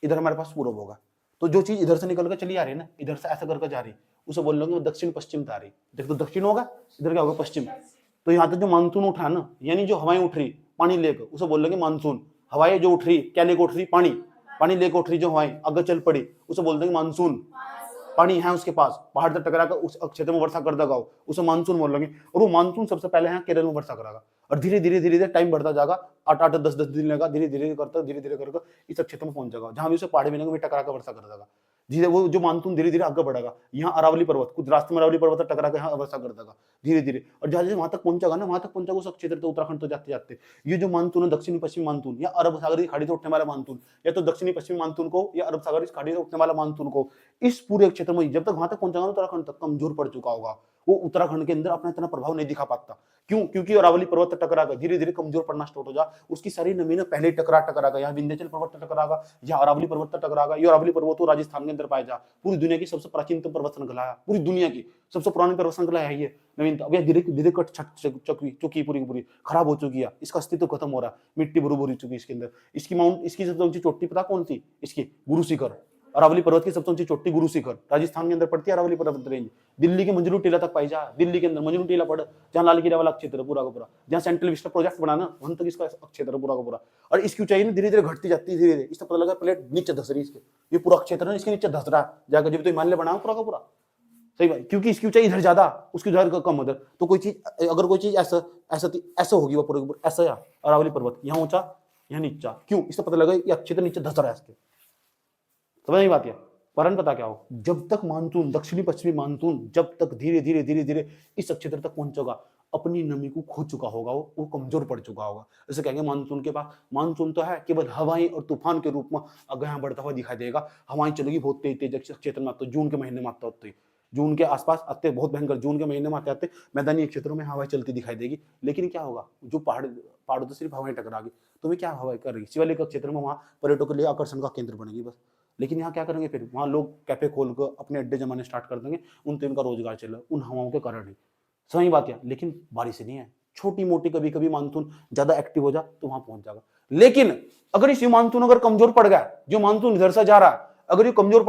इधर हमारे पास पूर्व होगा। तो जो चीज इधर से निकल कर चली आ रही है ना, इधर से ऐसा करके जा रही, उसे बोल लेंगे दक्षिण पश्चिम आ रही। देखो तो दक्षिण होगा, इधर क्या होगा पश्चिम। तो यहाँ तक जो मानसून उठा है ना, यानी जो हवाएं उठ रही पानी लेकर, उसे बोल लेंगे मानसून। हवाएं जो उठ रही, क्या लेकर उठ रही, पानी लेकर उठ रही, जो हवाएं अगर चल पड़ी उसे बोल देंगे मानसून। पानी है उसके पास, पहाड़ से टकरा कर उस क्षेत्र में वर्षा कर देगा, उसे मानसून बोल लेंगे। और वो मानसून सबसे पहले है केरल में वर्षा करेगा, और धीरे धीरे टाइम बढ़ता जाएगा, 8 10 दिन लगेगा, धीरे धीरे करके इस क्षेत्र में पहुंच जाएगा, जहां भी उसे पहाड़ी मिलेंगे भी टकरा कर वर्षा कर देगा। धीरे वो जो मानसून धीरे धीरे आगे बढ़ेगा, यहाँ अरावली पर्वत, कुछ रास्ते में अरावली पर्वत टकरा के यहाँ वर्षा कर देगा धीरे धीरे, और जहां वहां तक पहुंचेगा ना, वहां तक पहुंचेगा उस क्षेत्र तो उत्तराखंड तो जाते जाते ये जो मानसून है, दक्षिणी पश्चिमी मानसून या अरब सागर की खाड़ी से उठने वाला मानसून, या तो दक्षिणी पश्चिमी मानसून को या अरब सागर की खाड़ी से उठने वाला मानसून को, इस पूरे क्षेत्र में जब तक वहां तक पहुंचेगा उत्तराखंड तक कमजोर पड़ चुका होगा। वो उत्तराखंड के अंदर अपना इतना प्रभाव नहीं दिखा पाता। क्यों? क्योंकि अरावली पर्वत टकरा कर धीरे धीरे कमजोर पड़ना स्टार्ट हो जा, उसकी सारी नमी ने पहले टकरा कर यहाँ विंध्याचल पर्वत टकरागा, यहाँ अरावली पर्वत टकरागा। ये अरावली पर्वत तो राजस्थान के अंदर पाया जा, पूरी दुनिया की सबसे प्राचीनतम पर्वत श्रृंखला है, पूरी दुनिया की सबसे पुरानी पर्वत श्रृंखला है ये नवीनता। अब धीरे धीरे कट चुकी पूरी की पूरी खराब हो चुकी है, इसका अस्तित्व खत्म हो रहा है, मिट्टी भरू भरी चुकी इसके अंदर। इसकी सबसे ऊंची चोटी पता कौन सी? इसकी गुरु शिखर, अरावली पर्वत की सबसे ऊंची चोटी गुरु शिखर, राजस्थान के अंदर पड़ती है अरावली पर्वत रेंज। दिल्ली के मंजरू टीला तक पाई जा, दिल्ली के अंदर मंजरू टीला पड़, जहां लाल किला वाला क्षेत्र पूरा का पूरा, जहां सेंट्रल विस्टा प्रोजेक्ट बना ना, वहां तक इसका क्षेत्र पूरा का पूरा। और इसकी ऊंचाई ना धीरे धीरे घटती जाती है, धीरे धीरे इसका पता लगा प्लेट नीचे धस रही, इसके ये पूरा क्षेत्र है इसके नीचे धस रहा है जाकर, जब तो हिमालय बना पूरा का पूरा। सही बात, क्योंकि इसकी ऊंचाई इधर ज्यादा, उसकी उधर कम उधर। तो कोई चीज अगर कोई चीज ऐसा होगी वो पूरे ऐसा, या अरावली पर्वत यहाँ ऊंचा यहाँ नीचा, क्यों? इससे पता लगा ये क्षेत्र नीचे धस रहा है इसके। समझ नहीं बात है? कारण पता क्या हो, जब तक मानसून, दक्षिणी पश्चिमी मानसून जब तक धीरे धीरे इस क्षेत्र तक पहुंचेगा, अपनी नमी को खो चुका होगा, वो कमजोर पड़ चुका होगा। जैसे कहेंगे मानसून के पास, मानसून तो है केवल हवाएं और तूफान के रूप में अगर यहाँ बढ़ता हुआ दिखाई देगा। हवाएं चलेगी बहुत तेज क्षेत्र में, तो जून के महीने में आता होते, जून के आसपास आते, बहुत भयंकर जून के महीने में आते मैदानी क्षेत्रों में हवाएं चलती दिखाई देगी। लेकिन क्या होगा, जो पहाड़ों से सिर्फ हवाएं टकरागी, तो वे क्या हवाएं कर रही, शिवालिक क्षेत्र में वहां पर्यटकों के लिए आकर्षण का केंद्र बनेगी बस। लेकिन यहाँ क्या करेंगे, फिर वहां लोग कैफे खोलकर अपने अड्डे जमाने स्टार्ट कर देंगे, उनसे इनका रोजगार चला उन हवाओं के कारण ही। सही बात है, लेकिन बारिश नहीं है, छोटी मोटी कभी कभी मानसून ज्यादा एक्टिव हो जा तो वहां पहुंच जाएगा। लेकिन अगर इस मानसून अगर कमजोर पड़ गया, जो मानसून इधर से जा रहा है अगर ये कमजोर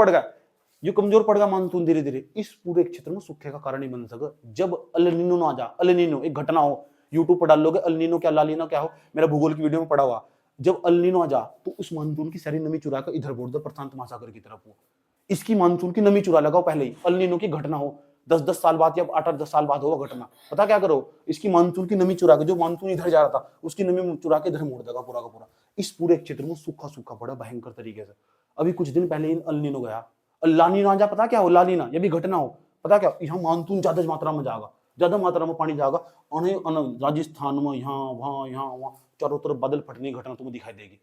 पड़ गया मानसून धीरे धीरे इस पूरे क्षेत्र में सूखे का कारण ही बन सके। जब अल नीनो ना जा, अल नीनो एक घटना हो, यूट्यूब पर डाल लोगे अल नीनो क्या, ला नीनो क्या हो, मेरा भूगोल की वीडियो में पड़ा हुआ। जब अल नीनो आ जा तो उस मानसून की सारी नमी चुरा कर इधर बोल दो प्रशांत महासागर की तरफ हो, इसकी मानसून की नमी चुरा लगाओ पहले ही। अल नीनो की घटना हो 10 साल बाद या 8 10 साल बाद होगा घटना, पता क्या करो, इसकी मानसून की नमी चुरा के, जो मानसून इधर जा रहा था उसकी नमी चुरा के इधर मोड़ देगा पूरा का पूरा। इस पूरे क्षेत्र में सूखा पड़ा भयंकर तरीके से। अभी कुछ दिन पहले अल नीनो गया, लानीना जा, पता क्या हो लानीना, ये भी घटना हो, पता क्या, यहाँ मानसून ज्यादा मात्रा में जाएगा, ज्यादा मात्रा में पानी जाएगा, राजस्थान में यहाँ वहां चारों तरफ बादल फटने की घटना तुम्हें दिखाई देगी।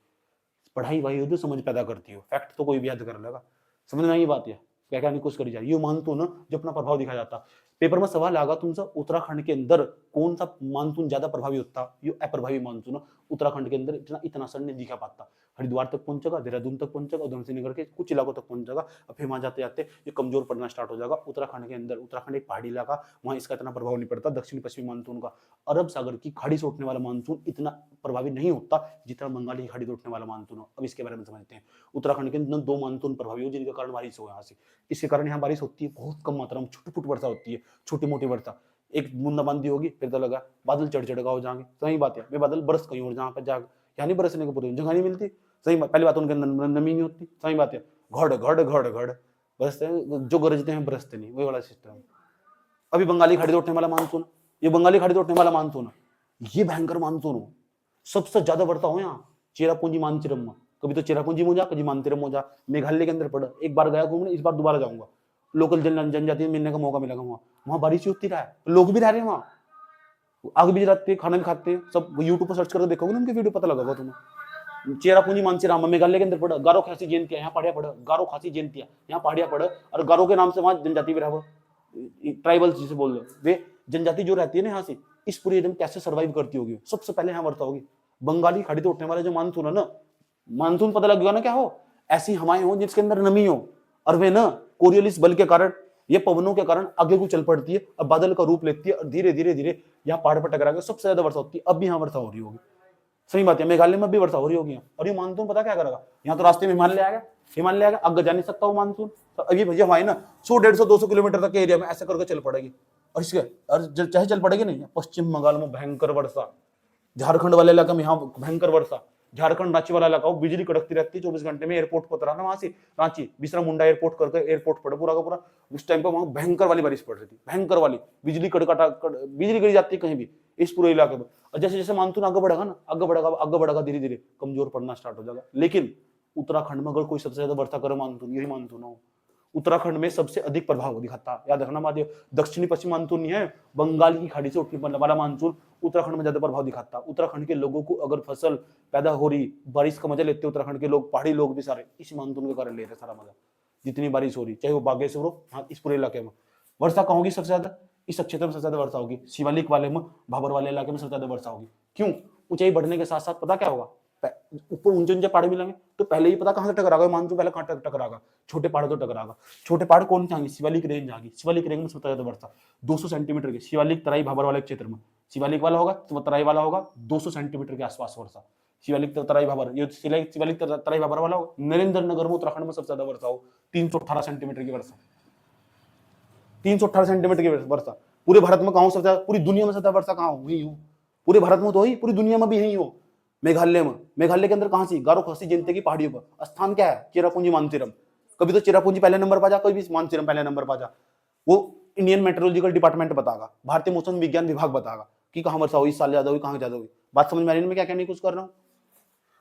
पढ़ाई वही हो जो समझ पैदा करती हो, फैक्ट तो कोई भी याद कर लेगा। समझ में आई बात है? क्या क्या कोशिश करी जाए, ये मानसून जो अपना प्रभाव दिखाया जाता। पेपर में सवाल आगा तुमसे, उत्तराखंड के अंदर कौन सा मानसून ज्यादा प्रभावी होता, ये अप्रभावी मानसून उत्तराखंड के अंदर इतना असर नहीं दिखा पाता। हरिद्वार तक पहुंचेगा, देहरादून तक पहुंचेगा, उधम सिंह नगर के कुछ इलाकों तक पहुंचेगा, और फिर वहां जाते जाते ये कमजोर पड़ना स्टार्ट हो जाएगा। उत्तराखंड के अंदर, उत्तराखंड एक पहाड़ी इलाका, वहां इसका इतना प्रभाव नहीं पड़ता दक्षिण पश्चिमी मानसून का। अरब सागर की खाड़ी से उठने वाला मानसून इतना प्रभावी नहीं होता जितना बंगाल की खाड़ी से उठने वाला मानसून हो। अब इसके बारे में समझते हैं। उत्तराखंड के अंदर 2 मानसून प्रभावी हो जिनके कारण बारिश हो यहाँ से, इसके कारण यहाँ बारिश होती है बहुत कम मात्रा में, छोटी फुट वर्षा होती है, छोटी मोटी वर्षा, एक बूंदाबांदी होगी फिर तो लगा बादल चढ़ हो जाएंगे। सही बात है, वे बादल बरस कहीं और जहाँ पर जाकर, यानी बरसने को पूरी जगह नहीं मिलती। सही बात, पहली बात उनके अंदर नमी नहीं होती। सही बात है, घड़ बरसते हैं, जो गरजते हैं बरसते नहीं, वही वाला सिस्टम। अभी बंगाली खाड़ी से उठने वाला मानसून, ये बंगाली खाड़ी से उठने वाला मानसून, ये भयंकर मानसून हो, सबसे ज्यादा वर्षा हो यहाँ चेरापूंजी मानचिरम में, कभी तो चेरापूंजी में जा, कभी मानतेरम में जा, मेघालय के अंदर पड़, एक बार गया घूमने, इस बार दोबारा जाऊंगा, लोकल जनजाति मिलने का मौका मिलेगा वहाँ। वहाँ बारिश ही होती रहा है, लोग भी रह रहे हैं वहाँ, आग भी जलाते हैं, खाना भी खाते हैं, सब यूट्यूब पर सर्च करके देखोगे ना उनके वीडियो, पता लगेगा तुम्हें। चेरापूंजी मानसीराम मेघालय के अंदर पड़ा, गारो खासी जयंतिया यहाँ पहाड़िया पड़ा, गारो खासी जयंतिया यहाँ पहाड़िया पड़ा, और गारो के नाम से वहाँ जनजाति भी रहा, ट्राइबल जिसे बोल रहे वे जनजाति जो रहती है ना यहाँ से, इस पूरे एरिया में कैसे सर्वाइव करती होगी, सबसे पहले यहाँ वर्षा होगी। बंगाली खाड़ी तो उठने वाले जो मानसून है ना, मानसून पता लग गया ना क्या हो, ऐसी हवाएं हो जिसके अंदर नमी हो, और वे ना कोरियोलिस बल के कारण, ये पवनों के कारण आगे को चल पड़ती है और बादल का रूप लेती है, और धीरे धीरे धीरे यहाँ पहाड़ पर टकरा के सबसे ज्यादा वर्षा होती है। अब भी यहाँ वर्षा हो रही होगी, सही बात है, मेघालय में भी वर्षा हो रही होगी। और ये मानसून पता क्या करेगा, यहाँ तो रास्ते में हिमालय आ गया, हिमालय आ गया, आगे जा नहीं सकता वो मानसून। अभी भैया हवाएं ना 100, 150, 200 किलोमीटर तक के एरिया में ऐसे करके चल पड़ेगी, और इसके और चाहे चल पड़ेगी नहीं, पश्चिम बंगाल में भयंकर वर्षा, झारखंड वाले इलाके में यहाँ भयंकर वर्षा, झारखंड रांची वाला इलाका हो, बिजली कड़कती रहती है 24 घंटे में। एयरपोर्ट को उतरा ना वहां से रांची बिसरा मुंडा एयरपोर्ट करके एयरपोर्ट पड़ा पूरा का पूरा, उस टाइम पे वहां भयंकर वाली बारिश पड़ रही थी, भयंकर वाली बिजली कड़कटा, बिजली गिरी जाती है कहीं भी इस पूरे इलाके में। और जैसे जैसे मानसून आगे बढ़ेगा ना, आगे बढ़ेगा धीरे धीरे कमजोर पड़ना स्टार्ट हो जाएगा। लेकिन उत्तराखंड में अगर कोई सबसे ज्यादा वर्षा करे मानसून, यही मानसून हो, उत्तराखंड में सबसे अधिक प्रभाव दिखाता है। याद रखना महादेव, दक्षिणी पश्चिम मानसून नहीं है, बंगाल की खाड़ी से उठने वाला मानसून उत्तराखंड में ज्यादा प्रभाव दिखाता है। उत्तराखंड के लोगों को अगर फसल पैदा हो रही, बारिश का मजा लेते हैं उत्तराखंड के लोग, पहाड़ी लोग भी सारे इस मानसून के कारण ले रहे सारा मजा। जितनी बारिश हो रही, चाहे वो बागेश्वर हो, हाँ इस पूरे इलाके में वर्षा कहाँ होगी सबसे ज्यादा, इस क्षेत्र में सबसे ज्यादा वर्षा होगी, शिवालिक वाले में, भाबर वाले इलाके में सबसे ज्यादा वर्षा होगी। क्यों? ऊंचाई बढ़ने के साथ साथ पता क्या होगा, ऊपर ऊंचे ऊंचे पहाड़ मिलेंगे तो पहले ही पता कहां से टकराएगा मानसून, पहले कहां टकराएगा, छोटे पहाड़ तो टकराएगा। छोटे पहाड़ कौन चाहिए, शिवालिक रेंज आ गई, शिवालिक रेंज में सबसे ज्यादा वर्षा 200 सेंटीमीटर की, शिवालिक तराई भाबर वाले क्षेत्र में, शिवालिक वाला होगा तो तराई वाला होगा 200 सेंटीमीटर के आसपास वर्षा, शिवालिक तराई भाबर, ये शिवालिक तराई भाबर वाला होगा। नरेंद्र नगर में उत्तराखंड में सबसे ज्यादा वर्षा हो, 318 सेंटीमीटर की वर्षा, 318 सेंटीमीटर की वर्षा। पूरे भारत में कहां सबसे ज्यादा, पूरी दुनिया में सबसे ज्यादा वर्षा कहां हुई हो, पूरे भारत में तो ही, पूरी दुनिया में भी यही हो, मेघालय में। मेघालय के अंदर कहां सी, गारो खासी जयंती की पहाड़ियों पर स्थान क्या है, चेरापूंजी मानसीरम। कभी तो चेरापूंजी पहले नंबर पर जा, कभी भी मानसीरम पहले नंबर पर जा। वो इंडियन मेट्रोलॉजिकल डिपार्टमेंट बताएगा, भारतीय मौसम विज्ञान विभाग बताएगा कि कहां वर्षा हुई, इस साल ज्यादा हुई, कहां ज्यादा हुई। बात समझ में आ रही है, मैं क्या कहने की कोशिश कर रहा हूँ।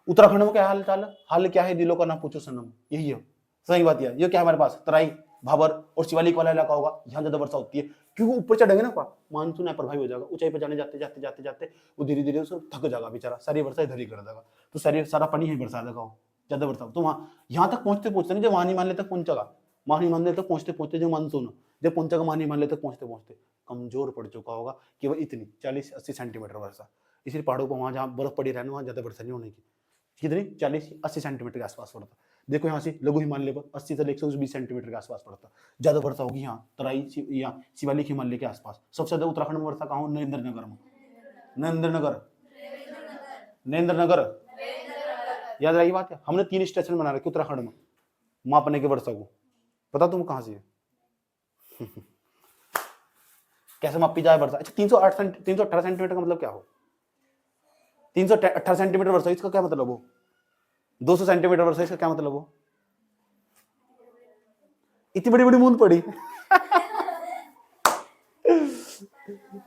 उत्तराखंड में क्या हाल चाल है, हाल क्या है, दिलों का ना पूछो सनम, यही है सही बात। ये क्या है हमारे पास, तराई भाबर और शिवालिक वाला इलाका होगा, यहाँ ज्यादा वर्षा होती है, क्योंकि ऊपर चढ़ेंगे ना मानसून प्रभावी हो जाएगा। ऊंचाई पर जाने जाते जाते जाते जाते वो धीरे धीरे थक जाएगा बेचारा, सारी वर्षा इधर ही कर देगा, तो सारा पानी ही बरसा देगा, ज्यादा वर्षा तो वहाँ यहाँ तक पहुंचते पहुंचते नहीं, जब वहां हिमालय तक पहुंचेगा, वहां हिमालय तक पहुंचते पहुंचते जो मानसून जब पहुंचेगा, वहां हिमालय तक पहुंचते पहुंचते कमजोर पड़ चुका होगा, केवल इतनी 40-80 सेंटीमीटर वर्षा। इसलिए पहाड़ों पर वहां जहाँ बर्फ पड़ी रहना, वहां ज्यादा वर्षा नहीं होने की, कितनी 40-80 सेंटीमीटर के आसपास पड़ता। देखो यहाँ से लघु हिमालय पर 80 से 120 सेंटीमीटर के आसपास पड़ता, ज्यादा वर्षा होगी यहाँ तराई या शिवालिक हिमालय के आसपास। सबसे ज्यादा उत्तराखंड में वर्षा कहाँ हो, नरेंद्र नगर में, नरेंद्र नगर याद रही बात है। हमने 3 स्टेशन बना रखे उत्तराखंड में मापने के वर्षा को, पता तुम कहां से है कैसे मापी जाए वर्षा। अच्छा 318 सेंटीमीटर का मतलब क्या हो, 318 सेंटीमीटर वर्षा इसका क्या मतलब हो, 200 सेंटीमीटर वर्षा इसका क्या मतलब हो, इतनी बड़ी बड़ी बूंद पड़ी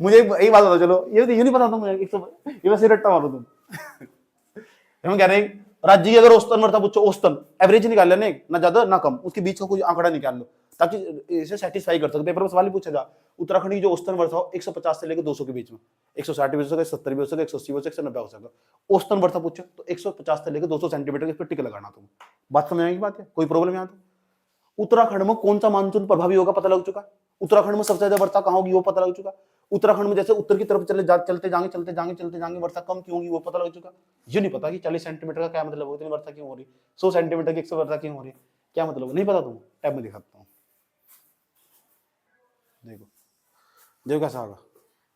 मुझे एक बात बताओ, चलो ये नहीं पता था मुझे, ये बस रट्टा मारो तुम हम कह रहे हैं राज्य की अगर औसतन वर्षा पूछो, औसतन एवरेज निकाल लेने, ना ज्यादा ना कम, उसके बीच का कोई आंकड़ा निकाल लो ताकि इसे सेटिस्फाई कर सके। पेपर में सवाल ही पूछा जा, उत्तराखंड की जो औसतन वर्षा हो 150 से लेकर 200 के बीच में, 160 भी हो सकता है, 70 भी हो सकता है, 180 हो सकता है, 190 हो सकता है। औसतन वर्षा पूछो तो 150 से लेकर 200 सेंटीमीटर के इस पर टिक लगाना। तुम बात समझ आएगी, बात है कोई प्रॉब्लम यहाँ तो। उत्तराखंड में कौन सा मानसून प्रभावी होगा पता लग चुका, उत्तराखंड में सबसे ज्यादा वर्षा कहाँ होगी वो पता लग चुका, उत्तराखंड में जैसे उत्तर की तरफ चलते जाएंगे वर्षा कम क्यों होगी वो पता लग चुका। ये नहीं पता कि 40 सेंटीमीटर का क्या मतलब हो, इतनी वर्षा क्यों हो रही, 100 सेंटीमीटर की 100 वर्षा क्यों हो रही, क्या मतलब नहीं पता। तुम टैब में दिखाता हूँ, देखो कैसा होगा।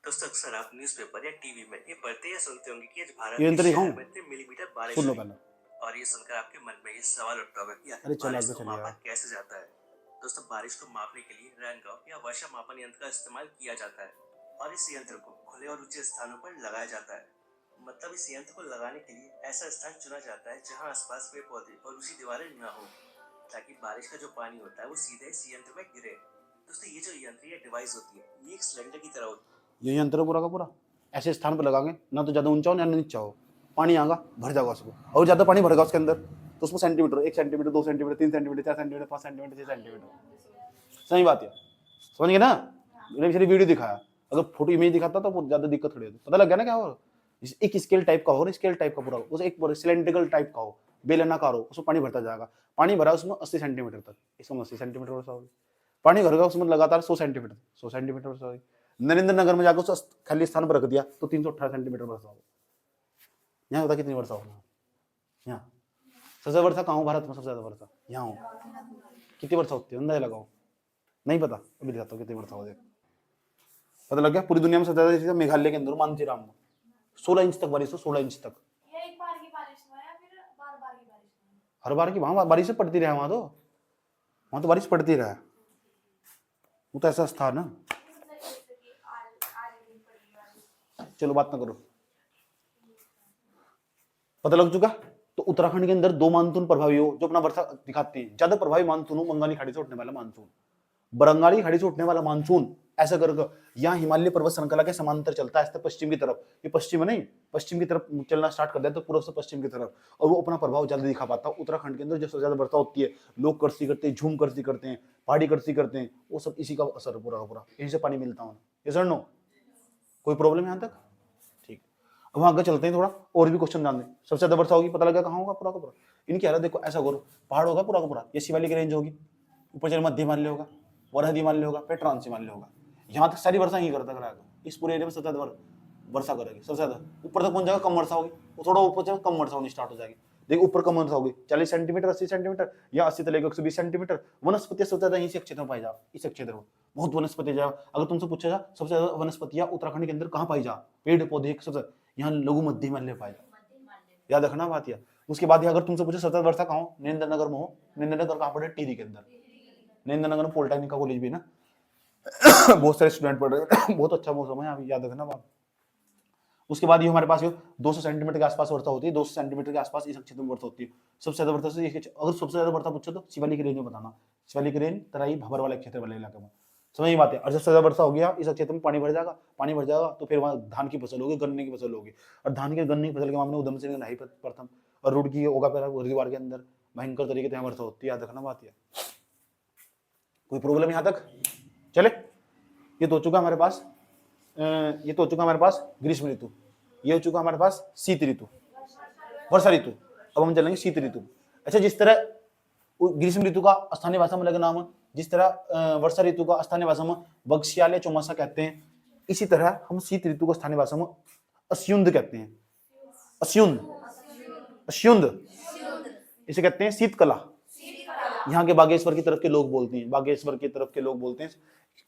दोस्तों अक्सर आप न्यूज़पेपर या टीवी में ये पढ़ते या सुनते होंगे कि आज भारत
ये
के शहर में इतने मिलीमीटर बारिश
सुन लो
हुई।
पहले,
और ये सुनकर आपके मन में ये सवाल उठता होगा कि
अरे चल
बारिश
आगे
को
चल
मापा
यार।
कैसे जाता है। दोस्तों बारिश को मापने के लिए रेनगॉन या वर्षा मापन यंत्र का इस्तेमाल किया जाता है और इस यंत्र को खुले और ऊंचे स्थानों पर लगाया जाता है। मतलब इस यंत्र को लगाने के लिए ऐसा स्थान चुना जाता है जहाँ आसपास पेड़ पौधे और ऊंची दीवारें न हो, ताकि बारिश का जो पानी होता है वो सीधे इस यंत्र में गिरे। दोस्तों ये जो यंत्र या डिवाइस होती है ये एक सिलेंडर की तरह होती है।
ये यंत्र पूरा का पूरा ऐसे स्थान पर लगाएंगे ना तो ज्यादा ऊंचा हो ना नीचा हो, पानी आएगा भर जाएगा उसको, और ज्यादा पानी भरेगा उसके अंदर तो उसमें centimetre 1 centimetre 2 centimetre 3 centimetre 4 centimetre 5 centimetre 6 centimetre. सही बात है, समझ गए ना? मैंने पिछले वीडियो दिखाया, अगर फोटो इमेज दिखाता तो बहुत ज्यादा दिक्कत थोड़ी होती। पता लग गया ना क्या हो? एक स्केल टाइप का हो, स्केल टाइप का पूरा उस एक सिलेंड्रिकल टाइप का हो, बेलनाकार हो, उसमें पानी भरता जाएगा। पानी भरा उसमें 80 सेंटीमीटर तक, इसमें 80 सेंटीमीटर वर्षा होगी। पानी भरेगा उसमें लगातार 100 सेंटीमीटर 100 सेंटीमीटर वर्षा होगी। नरेंद्र नगर में जाकर उस खाली स्थान पर रख दिया तो 318 सेंटीमीटर वर्षा होगी। यहाँ होता कितनी वर्षा होगी? यहाँ सबसे वर्षा कहाँ हो भारत में? सबसे ज्यादा वर्षा यहाँ हो। कितनी वर्षा होती है अंदाजा लगाओ? नहीं पता? अभी दिखाता हूँ कितनी वर्षा हो। पता लग गया? पूरी दुनिया में सबसे ज्यादा मेघालय के अंदर मानसीराम में 16 इंच तक बारिश हो, 16 इंच तक।
ये एक बार की बारिश हुआ है, फिर बार-बार की बारिश हुआ है।
हर बार की वहां बारिश पड़ती रहे, वहां तो बारिश पड़ती रहे, वो तो ऐसा स्थान है। चलो बात ना करो, पता लग चुका? तो उत्तराखंड के अंदर 2 मानसून प्रभावी हो जो अपना वर्षा दिखाते हैं। ज्यादा प्रभावी मानसून हो बंगाली खाड़ी से उठने वाला मानसून, बंगाली खाड़ी से उठने वाला मानसून ऐसा करके यहाँ हिमालय पर्वत श्रृंखला के समांतर चलता है पश्चिम की तरफ। ये पश्चिम है नहीं, पश्चिम की तरफ चलना स्टार्ट कर दिया तो पूर्व से पश्चिम की तरफ, और वो अपना प्रभाव ज्यादा दिखा पाता है। उत्तराखंड के अंदर जो सबसे ज्यादा वर्षा होती है, लोग कृषि करते हैं, झूम कृषि करते हैं, पहाड़ी कृषि करते हैं, वो सब इसी का असर पूरा का पूरा, यहीं से पानी मिलता है। ये सर नो कोई प्रॉब्लम यहाँ तक? ठीक, अब आगे चलते हैं, थोड़ा और भी क्वेश्चन जान दें। सबसे ज्यादा वर्षा होगी, पता लगा कहाँ होगा? पूरा का पूरा इनकी हालत देखो, ऐसा करो, पहाड़ होगा पूरा का पूरा, ये शिवालिक रेंज होगी, ऊपर चल मध्य हिमालय होगा, वरहद हिमालय होगा, फिर ट्रांस हिमालय होगा। यहाँ तक सारी वर्षा ही करता कराएगा, इस पूरे एरिया में सबसे ज्यादा वर्षा करेगी। सबसे ज्यादा ऊपर तक पहुंच जाएगा, कम वर्षा होगी, वो थोड़ा ऊपर जाएगा कम वर्षा होनी स्टार्ट हो जाएगी। देखो ऊपर कम वर्षा होगी 40 सेंटीमीटर 80 सेंटीमीटर, या 80 तक 120 सेंटीमीटर। वनस्पतियां सबसे ज्यादा इसी क्षेत्र में पाई जा, इस क्षेत्र में बहुत वनस्पति जा। अगर तुमसे पूछा जा सबसे ज्यादा वनस्पतियां उत्तराखंड के अंदर कहाँ पाई जा, पेड़ पौधे सबसे यहाँ लघु मध्य हिमालय पाई जा, याद रखना बात यह। उसके बाद अगर तुमसे पूछे सबसे वर्षा कहाँ हो, नरेंद्र नगर में हो। नरेंद्र नगर कहाँ पड़े? टिहरी के अंदर। नरेंद्र नगर में पॉलिटेक्निक का कॉलेज भी है ना, बहुत सारे स्टूडेंट पढ़ रहे हैं, बहुत अच्छा मौसम है यहाँ, याद रखना बात। उसके बाद ये हमारे पास 200 सेंटीमीटर के आसपास वर्षा होती है, 200 सेंटीमीटर के आसपास इस क्षेत्र में वर्षा होती है। सबसे ज्यादा वर्षा से अगर सबसे ज्यादा वर्षा पूछो तो शिवालिक रेंज में बताना, शिवालिक रेंज तराई भाबर वाले क्षेत्र वाले इलाके में, समझ में बात है। और सबसे ज्यादा वर्षा हो गया इस क्षेत्र में पानी भर जाएगा, पानी भर जाएगा तो फिर वहाँ धान की फसल होगी, गन्ने की फसल होगी। और धान के गन्ने की फसल के मामले में उधम सिंह नहीं प्रथम, और रुड़की होगा पहला, हरिद्वार के अंदर भयंकर तरीके से यहाँ वर्षा होती है, याद रखना बात है। कोई प्रॉब्लम यहाँ तक? चले, ये तो हो चुका हमारे पास, ये तो हो चुका हमारे पास ग्रीष्म ऋतु, ये हो चुका हमारे पास शीत ऋतु, वर्षा ऋतु। अब हम चलेंगे शीत ऋतु। अच्छा, जिस तरह ग्रीष्म ऋतु का स्थानीय भाषा में अलग नाम है, जिस तरह वर्षा ऋतु का स्थानीय भाषा में बगसियाल या चौमासा कहते हैं, इसी तरह हम शीत ऋतु को स्थानीय भाषा में अस्युंद कहते हैं। अस्युंद, अस्युंद इसे कहते हैं शीतकला। यहाँ के बागेश्वर की तरफ के लोग बोलते हैं, बागेश्वर की तरफ के लोग बोलते हैं,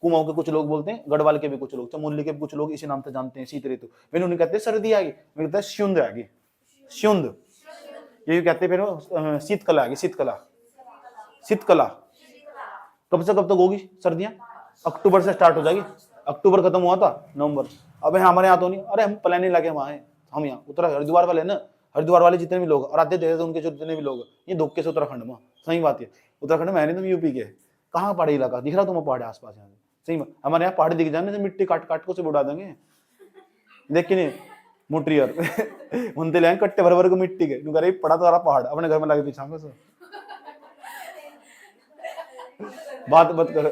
कुमाऊं के कुछ लोग बोलते हैं, गढ़वाल के भी कुछ लोग, चमोली के भी कुछ लोग इसी नाम से जानते हैं शीत ऋतु। मैंने उन्हें कहते हैं सर्दी आएगी, मैं कहता है श्युंद आएगी, श्युंद ये कहते हैं। फिर शीतकला आएगी, शीतकला, शीतकला कब से कब तक होगी? सर्दियां अक्टूबर से स्टार्ट हो जाएगी, अक्टूबर खत्म हुआ था नवंबर। अब हमारे यहाँ तो नहीं, अरे हम प्लान लगे वहां है, हम यहाँ उत्तर हरिद्वार वाले ना, हरिद्वार वाले जितने भी लोग और आते थे उनके जो जितने भी लोग ये धोखे से उत्तराखंड में, सही बात है। उत्तराखंड में है नहीं, तुम यूपी के, कहाँ पहाड़ी इलाका दिख रहा तुम्हें? पहाड़ आसपास यहाँ सही में, हमारे यहाँ पहाड़ दिख जाने से मिट्टी काट काट को से उड़ा देंगे, देख के नहीं मोटरियर बनते ले कट्टे भर भर को मिट्टी के, अरे पड़ा तो सारा पहाड़ अपने घर में लगे पीछा में। बात मत करो,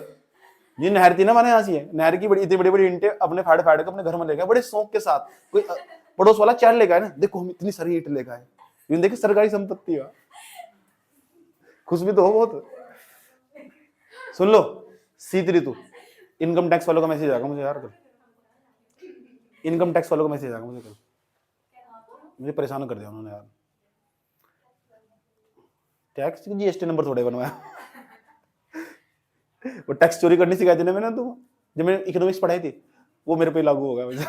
ये नहर थी ना मैंने यहाँ से, नहर की बड़ी इतनी बड़ी बड़ी ईंटें अपने फाड़ फाड़ के अपने घर में ले गए बड़े शौक के साथ। कोई पड़ोस वाला चार लेगा है ना, देखो हम इतनी सारी ईंट लेगा है, देखिए सरकारी संपत्ति है, खुश भी तो हो बहुत। सुन लो, शीत ऋतु, इनकम टैक्स वालों का मैसेज आएगा मुझे यार, इनकम टैक्स वालों का मैसेज आएगा मुझे कल, मुझे परेशान कर दिया उन्होंने यार। टैक्स जीएसटी नंबर थोड़े बनवाया, वो टैक्स चोरी करनी सिखाई थी ना मैंने, तो जब मैंने इकोनॉमिक्स पढ़ाई थी वो मेरे पे लागू होगा मुझे।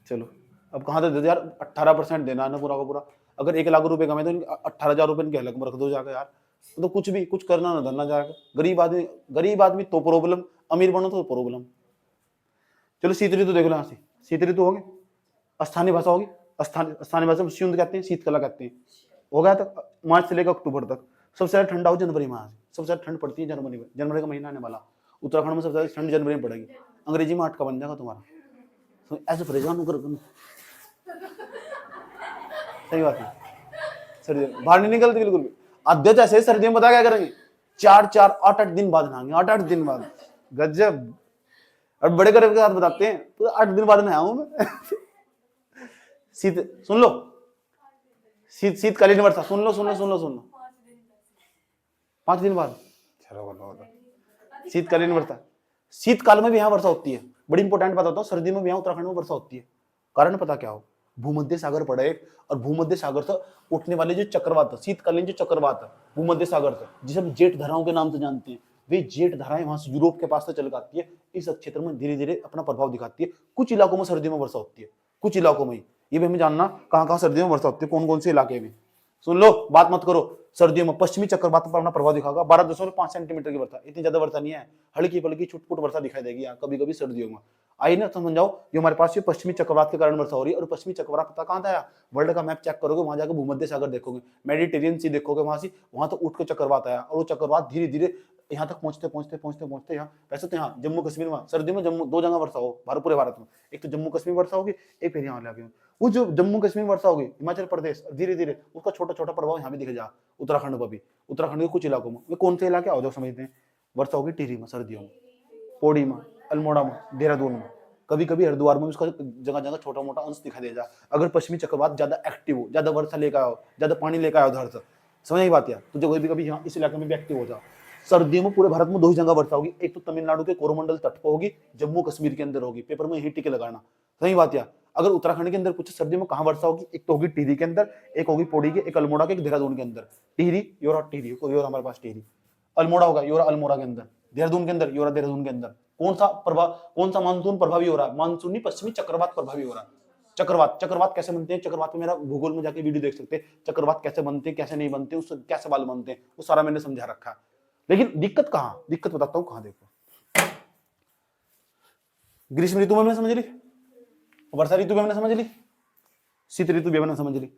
चलो अब कहाँ तक यार, 18% देना है ना पूरा का पूरा। अगर 1 लाख रुपए कमाए तो 18,000 रुपए इनके हलक में रख दो जाकर यार, तो कुछ भी कुछ करना ना धरना जाकर। गरीब आदमी तो प्रॉब्लम, अमीर बनो तो प्रॉब्लम। चलो शीत ऋतु देख लो यहाँ से, शीत ऋतु होगी, स्थानीय भाषा होगी, स्थानीय भाषा में श्युंद कहते हैं, शीतकला कहते हैं। हो गया तक मार्च से लेकर अक्टूबर तक। सबसे ज्यादा ठंडा हो जनवरी माह से, सबसे ज्यादा ठंड पड़ती है जनवरी में, जनवरी का महीना आने वाला। उत्तराखंड में सबसे ज्यादा ठंड जनवरी में पड़ेगी, अंग्रेजी में 8 का बन जाएगा तुम्हारा, तो ऐसे परेशान होकर सही बात है, सर्दियों में बाहर नहीं निकलते बिल्कुल भी। अध्यक्ष ऐसे सर्दियों में बता क्या करेंगे, 4-4 8-8 दिन बाद नहाएंगे, 8-8 दिन बाद, गजब। और बड़े गर्व के साथ बताते हैं तो 8 दिन बाद नहाया हूं मैं। शीत सुन लो, शीतकालीन वर्षा सुन लो, 5 दिन बाद, चलो बोलो, शीतकालीन वर्षा, शीतकाल में भी यहाँ वर्षा होती है। बड़ी इंपॉर्टेंट बात होता है, सर्दी में भी यहाँ उत्तराखंड में वर्षा होती है। कारण पता क्या हो, भूमध्य सागर पड़ा है और भूमध्य सागर से उठने वाले जो चक्रवात है, शीतकालीन जो चक्रवात है भूमध्य सागर से, जिसे हम जेठ धाराओं के नाम से जानते हैं, वे जेठ धाराएं वहां से यूरोप के पास से चल आती है, इस क्षेत्र में धीरे धीरे अपना प्रभाव दिखाती है। कुछ इलाकों में सर्दियों में वर्षा होती है, कुछ इलाकों में, ये भी हमें जानना कहाँ कहाँ सर्दियों में वर्षा होती है, कौन कौन से इलाके में। सुन लो, बात मत करो। सर्दियों में पश्चिमी चक्रवात पर अपना प्रभाव दिखाएगा, 12.5 सेंटीमीटर की वर्षा, इतनी ज्यादा वर्षा नहीं है, हल्की फुल्की छुटपुट वर्षा दिखाई देगी यहाँ कभी कभी सर्दियों में। आइए ना समझाओ, जो हमारे पास ये पश्चिमी चक्रवात के कारण वर्षा हो रही है, और पश्चिमी चक्रवात पता कहाँ था, वर्ल्ड का मैप चेक करोगे, वहां जाकर भूमध्य सागर देखोगे, मेडिटेरियन सी देखोगे, वहां तो उठ के चक्रवात आया, और वो चक्रवात धीरे धीरे यहाँ तक पहुंचते यहाँ, वैसे तो यहाँ जम्मू कश्मीर में सर्दियों में जम्मू 2 जगह वर्षा हो पूरे भारत में, एक तो जम्मू कश्मीर वर्षा होगी, एक फिर यहाँ वाले, वो जो जम्मू कश्मीर वर्षा होगी हिमाचल प्रदेश, धीरे धीरे उसका छोटा छोटा प्रभाव यहाँ भी दिखेगा, उत्तराखंड पर भी, उत्तराखंड के कुछ इलाकों में। वे कौन से इलाके आओ जाओ समझते हैं। वर्षा होगी टिहरी में सर्दियों में, पौड़ी में, अल्मोड़ा में, देहरादून में, कभी कभी हरिद्वार में उसका जगह जगह छोटा मोटा अंश दिखाई देगा, अगर पश्चिमी चक्रवात ज्यादा एक्टिव हो, ज्यादा वर्षा लेकर आओ, ज्यादा पानी लेकर आओ उधर से, समझ नहीं बात यार, तो जो कभी कभी यहाँ इस इलाके में भी एक्टिव हो जाओ। सर्दियों में पूरे भारत में 2 ही जगह वर्षा होगी, एक तो तमिलनाडु के कोरोमंडल तट पर होगी, जम्मू कश्मीर के अंदर होगी, पेपर में यही टिके लगाना, सही बात यार। अगर उत्तराखंड के अंदर पूछे सर्दियों में कहाँ वर्षा होगी, एक तो होगी टिहरी के अंदर, एक होगी पौड़ी के, एक अल्मोड़ा के, एक देहरादून के अंदर। टिहरी योरा टिहरी, योर हमारे पास टिहरी, अल्मोड़ा होगा योरा अल्मोड़ा के अंदर, देहरादून के अंदर योरा देहरादून के अंदर। कौन सा मानसून प्रभावी हो रहा है, मानसूनी पश्चिमी चक्रवात प्रभावी हो रहा है। चक्रवात कैसे बनते हैं, चक्रवात में मेरा भूगोल में जाके वीडियो देख सकते हैं, चक्रवात कैसे बनते हैं, कैसे नहीं बनते, उससे क्या सवाल बनते हैं, वो सारा मैंने समझा रखा है। लेकिन दिक्कत कहाँ, दिक्कत बताता हूं कहाँ, देखो ग्रीष्म ऋतु में हमने समझ ली, वर्षा ऋतु भी हमने समझ ली, शीत ऋतु भी हमने समझ ली,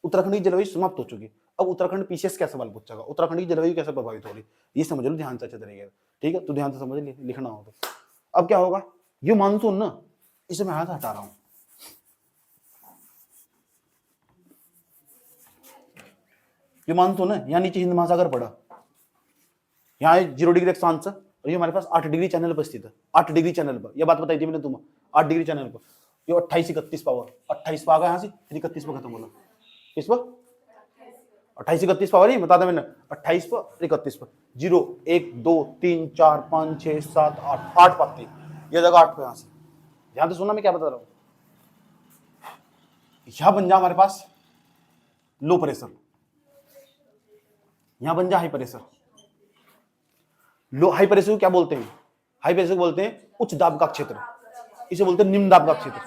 उत्तराखंड की जलवायु समाप्त हो चुकी। अब उत्तराखंड पीछे से क्या सवाल पूछेगा, उत्तराखंड की जलवायु कैसे प्रभावित हो रही, ये समझ लो ध्यान से अच्छे तरीके से, ठीक है, तो ध्यान से समझ ली, लिखना हो तो। अब क्या होगा, ये मानसून ना, इसे मैं हाथ हटा रहा हूं, ये मानसून है, यहाँ नीचे हिंद महासागर पड़ा, यहाँ 0 डिग्री अक्षांश, और ये हमारे पास 8 डिग्री चैनल पर स्थित है, 8 डिग्री चैनल पर, यह बात बताई थी मैंने तुम्हें, 8 डिग्री चैनल पर, ये 28-31 पावर, 28 पर आ गया यहाँ से, फिर 31 पर खत्म होना, किस पर 28-31 पावर ही बता था मैंने, 28 पर 31 पर, 0 1 2 3 4 5 6 7 8, 8 पाती, ये जगह 8 पे यहाँ से, ध्यान से सुनना मैं क्या बता रहा हूँ। यहां बन जा हमारे पास लो प्रेशर, यहां बन जा हाई प्रेशर। लो हाई प्रेशर को क्या बोलते हैं, हाई प्रेशर को बोलते हैं उच्च दाब का क्षेत्र, इसे बोलते हैं निम्न दाब का क्षेत्र।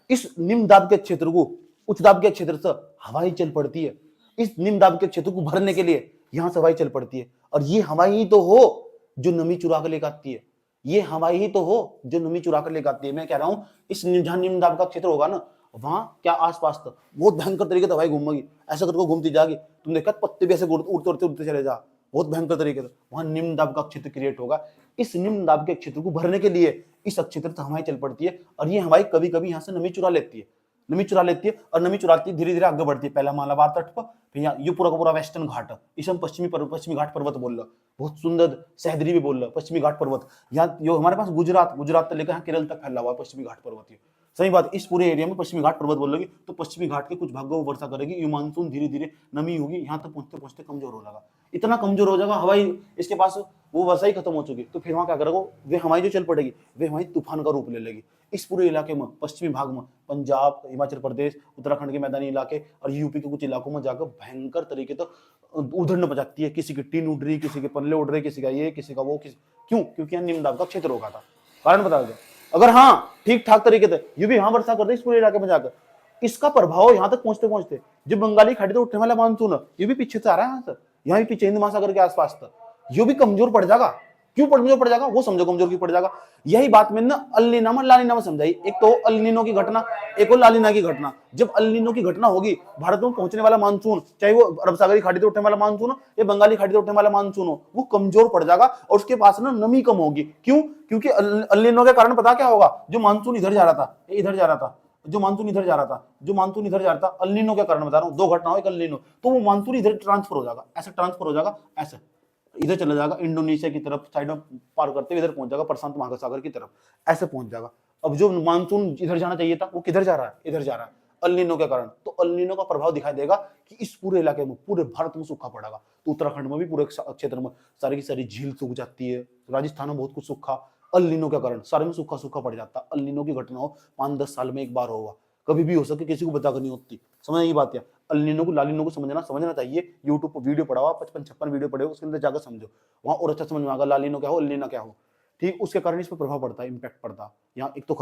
इस निम्न दाब के क्षेत्र को उच्च दाब के क्षेत्र से हवाएं चल पड़ती है, इस निम्न दाब के क्षेत्र को भरने के लिए यहां से हवाएं चल पड़ती है, और ये हवाएं ही तो हो जो नमी चुरा कर लेकर आती है, ये हवाएं ही तो हो जो नमी चुरा कर लेकर आती है। मैं कह रहा हूं इस जहां निम्न दाब का क्षेत्र होगा ना, वहां क्या आसपास तक बहुत भयंकर तरीके से हवाएं घूमेगी, ऐसा करके घूमती जाएगी, तुम देखा पत्ते भी ऐसे उड़ते उड़ते चले जा, बहुत भयंकर तरीके से वहां निम्न दाब का क्षेत्र क्रिएट होगा। इस निम्न दाब के क्षेत्र को भरने के लिए इस क्षेत्र से हवाएं चल पड़ती है, और ये हवाएं कभी कभी यहाँ से नमी चुरा लेती है, और नमी चुराती धीरे धीरे आगे बढ़ती है, पहला मालाबार तट पर, फिर यहाँ ये पूरा का पूरा वेस्टर्न घाट, इसे हम पश्चिमी घाट पर्वत बोल रहे, बहुत सुंदर सहदरी भी बोल रहे, पश्चिमी घाट पर्वत। यहाँ जो हमारे पास गुजरात से लेकर यहाँ केरल तक फैला हुआ है पश्चिमी घाट पर्वत, ये सही बात, इस पूरे एरिया में पश्चिमी घाट पर्वत बोलेगी, तो पश्चिमी घाट के कुछ भागों में वर्षा करेगी, ये मानसून धीरे धीरे नमी होगी, यहाँ तक पहुंचते पहुंचते कमजोर हो जाएगा, इतना कमजोर हो जाएगा हवाई, इसके पास वो वर्षा ही खत्म हो चुकी, तो फिर वहां क्या करेगा, वे हवाई जो चल पड़ेगी वे हवाई तूफान का रूप ले लेगी। इस पूरे इलाके में पश्चिमी भाग में पंजाब, हिमाचल प्रदेश, उत्तराखंड के मैदानी इलाके और यूपी के कुछ इलाकों में जाकर भयंकर तरीके तो उधड़ बजाती है, किसी की टीन उड़ रही, किसी के पल्ले उड़ रहे, किसी का ये, किसी का वो, क्यों, क्योंकि यहाँ निम्न दाब का क्षेत्र होगा था, कारण बता दो। अगर हाँ ठीक ठाक तरीके से ये भी यहाँ वर्षा करते इस पूरे इलाके में जाकर, इसका प्रभाव यहाँ तक पहुंचते पहुंचते जो बंगाली खाड़ी से उठने वाला मानसून है, ये भी पीछे से आ रहा है, यहाँ से, यहाँ भी पीछे हिंद महासागर के आसपास था, ये भी कमजोर पड़ जाएगा। क्यों कमजोर पड़ जाएगा, वो समझो कमजोर क्यों पड़ जाएगा। यही बात मैंने ना अल्नीना में लानीना में समझाई, एक तो अल्नीनो की घटना, एक और लानीना की घटना। जब अल्नीनो की घटना होगी, भारत में पहुंचने वाला मानसून, चाहे वो अरब सागर की खाड़ी से उठने वाला मानसून हो या बंगाली खाड़ी से उठने वाला मानसून हो, वो कमजोर पड़ जाएगा और उसके पास ना नमी कम होगी। क्यों, क्योंकि अल्नीनो के कारण पता क्या होगा, जो मानसून इधर जा रहा था, इधर जा रहा था, जो मानसून इधर जा रहा था, जो मानसून इधर जा रहा था, अल्नीनो के कारण बता रहा हूँ, दो घटनाओं एक अल्नीनो, तो वो मानसून इधर ट्रांसफर हो जाएगा, ऐसे ट्रांसफर हो जाएगा, ऐसे इधर चला जाएगा इंडोनेशिया की तरफ, साइड में पार करते हुए इधर पहुंच जाएगा प्रशांत महासागर की तरफ, ऐसे पहुंच जाएगा। अब जो मानसून इधर जाना चाहिए था वो किधर जा रहा है, इधर जा रहा है अल्नीनो के कारण। तो अल्नीनो का प्रभाव दिखाई देगा कि इस पूरे इलाके में, पूरे भारत में सूखा पड़ेगा। तो उत्तराखंड में भी पूरे क्षेत्र में सारी की सारी झील सूख जाती है, राजस्थान में बहुत कुछ सूखा अल्नीनो के कारण, सारे में सूखा सूखा पड़ जाता है। अल्नीनो की घटना हो 5-10 साल में एक बार होगा, कभी भी हो सके, किसी को बता कर नहीं होती। समझ ये बात है, अल्नीनो को लालिनो को समझना चाहिए। यूट्यूब पर वीडियो पढ़ा हुआ 55-56 वीडियो पढ़े हो, उसके अंदर जाकर समझो, वहां और अच्छा समझ में आएगा लालिनो क्या हो, अल्नीना क्या हो। ठीक, उसके कारण इस पर प्रभाव पड़ता है, इम्पैक्ट पड़ता है। यहाँ एक तो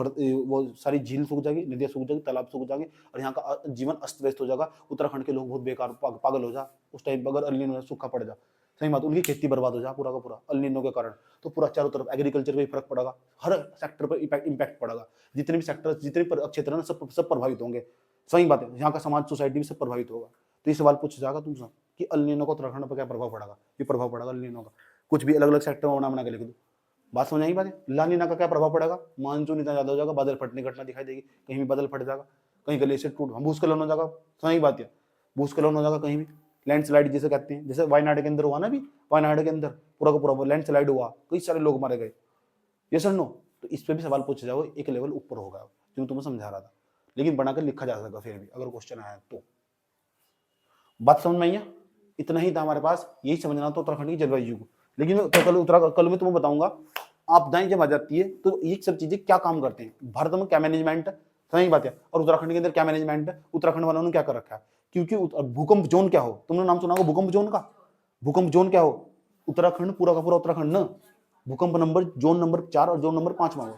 वो सारी झील सूख जाएगी, नदियां सूख जाएगी, तालाब सूख जाएंगे, और यहाँ का जीवन अस्त व्यस्त हो जाएगा। उत्तराखंड के लोग बहुत बेकार पागल हो जा उस टाइम पर, अगर अल्नीनो सूखा पड़ जा, सही बात, उनकी खेती बर्बाद हो जा पूरा का पूरा अल्नीनो के कारण। तो पूरा चारों तरफ एग्रीकल्चर पे फर्क पड़ेगा, हर सेक्टर पर इम्पैक्ट पड़ेगा। जितने भी सेक्टर, जितने भी क्षेत्र हैं, सब प्रभावित होंगे। सही बात है, यहाँ का समाज, सोसाइटी भी सब प्रभावित होगा। तो ये सवाल पूछा जाएगा तुमसे कि अल्नीनो का उत्तराखंड पर क्या प्रभाव पड़ेगा, ये प्रभाव पड़ेगा अल्नीनो का, कुछ भी अलग अलग सेक्टर में बना के लिख दो। बात समझ आई बात है। लानिना का क्या प्रभाव पड़ेगा, मानसून इतना ज्यादा हो जाएगा, बादल फटने की घटना दिखाई देगी, कहीं भी बादल फट जाएगा, कहीं ग्लेशियर टूट, भूस्खलन हो जाएगा। समझ बात है, भूस्खलन हो जाएगा, कहीं भी लैंडस्लाइड जिसे कहते हैं, जैसे वायनाड के अंदर हुआ ना, भी वायनाड के अंदर पूरा का पूरा लैंडस्लाइड हुआ, कई सारे लोग मारे गए, ये सर नो। तो इस पे भी सवाल पूछा जाओ, एक लेवल ऊपर होगा, जो तुम्हें समझा रहा था, लेकिन बनाकर लिखा जा सकता फिर भी अगर क्वेश्चन आया तो। बात समझ में आई है, इतना ही था हमारे पास, यही समझना था उत्तराखंड की जलवायु को। लेकिन कल मैं तुम्हें बताऊंगा आपदाएं जब आ जाती है तो ये सब चीजें क्या काम करते हैं, भारत में क्या मैनेजमेंट है, सही बात है, और उत्तराखंड के अंदर क्या मैनेजमेंट है, उत्तराखंड वालों ने क्या कर रखा है। क्योंकि भूकंप जोन क्या हो, तुमने नाम सुना होगा भूकंप जोन का, भूकंप जोन क्या हो, उत्तराखंड, पूरा का पूरा उत्तराखंड ना भूकंप नंबर जोन नंबर 4 और जोन नंबर 5 में हो।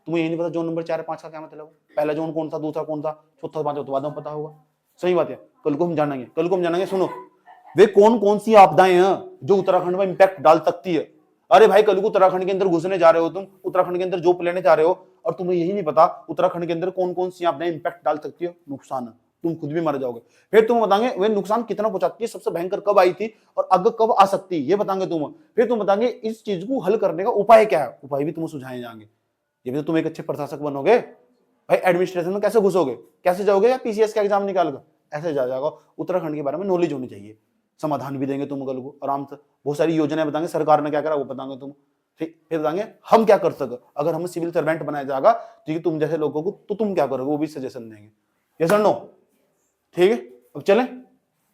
तुम्हें ये नहीं पता जोन नंबर 4 और 5 का क्या मतलब, पहला जोन कौन था, दूसरा कौन था, चौथा पांचवा तो बाद में पता होगा। सही बात है, कल को हम जानेंगे, सुनो वे कौन कौन सी आपदाएं हैं जो उत्तराखंड में इंपैक्ट डाल सकती है। अरे भाई, कल को उत्तराखंड के अंदर घुसने जा रहे हो तुम, उत्तराखंड के अंदर जॉब लेने जा रहे हो, और तुम्हें यही नहीं पता उत्तराखंड के अंदर कौन कौन सी आपदाएं इंपैक्ट डाल सकती है, नुकसान है, तुम खुद भी मर जाओगे। फिर तुम बताएंगे वे नुकसान कितना पहुंचाती है, सबसे भयंकर कब आई थी और आगे कब आ सकती है, ये बताएंगे तुम। फिर तुम बताएंगे इस चीज को हल करने का उपाय क्या है, उपाय भी तुम्हें सुझाए जाएंगे। ये भी तो तुम एक अच्छे प्रशासक बनोगे भाई, एडमिनिस्ट्रेशन में कैसे घुसोगे, कैसे जाओगे, या पीसीएस का एग्जाम निकाल कर ऐसे जा जाएगा। उत्तराखंड के बारे में नॉलेज होनी चाहिए, समाधान भी देंगे तुम कल को आराम से, बहुत सारी योजनाएं बताएंगे, सरकार ने क्या करा वो बताएंगे तुम। ठीक, फिर बताएंगे हम क्या कर सके, अगर हम सिविल सर्वेंट बनाया जाएगा ठीक है तुम जैसे लोगों को, तो तुम क्या करोगे वो भी सजेशन देंगे। यस और नो, ठीक है। अब चलें,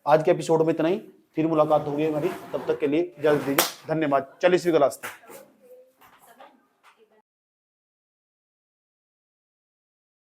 आज के एपिसोड में इतना ही, फिर मुलाकात होगी हमारी, तब तक के लिए इजाजत दीजिए, धन्यवाद। 40वीं क्लास तक।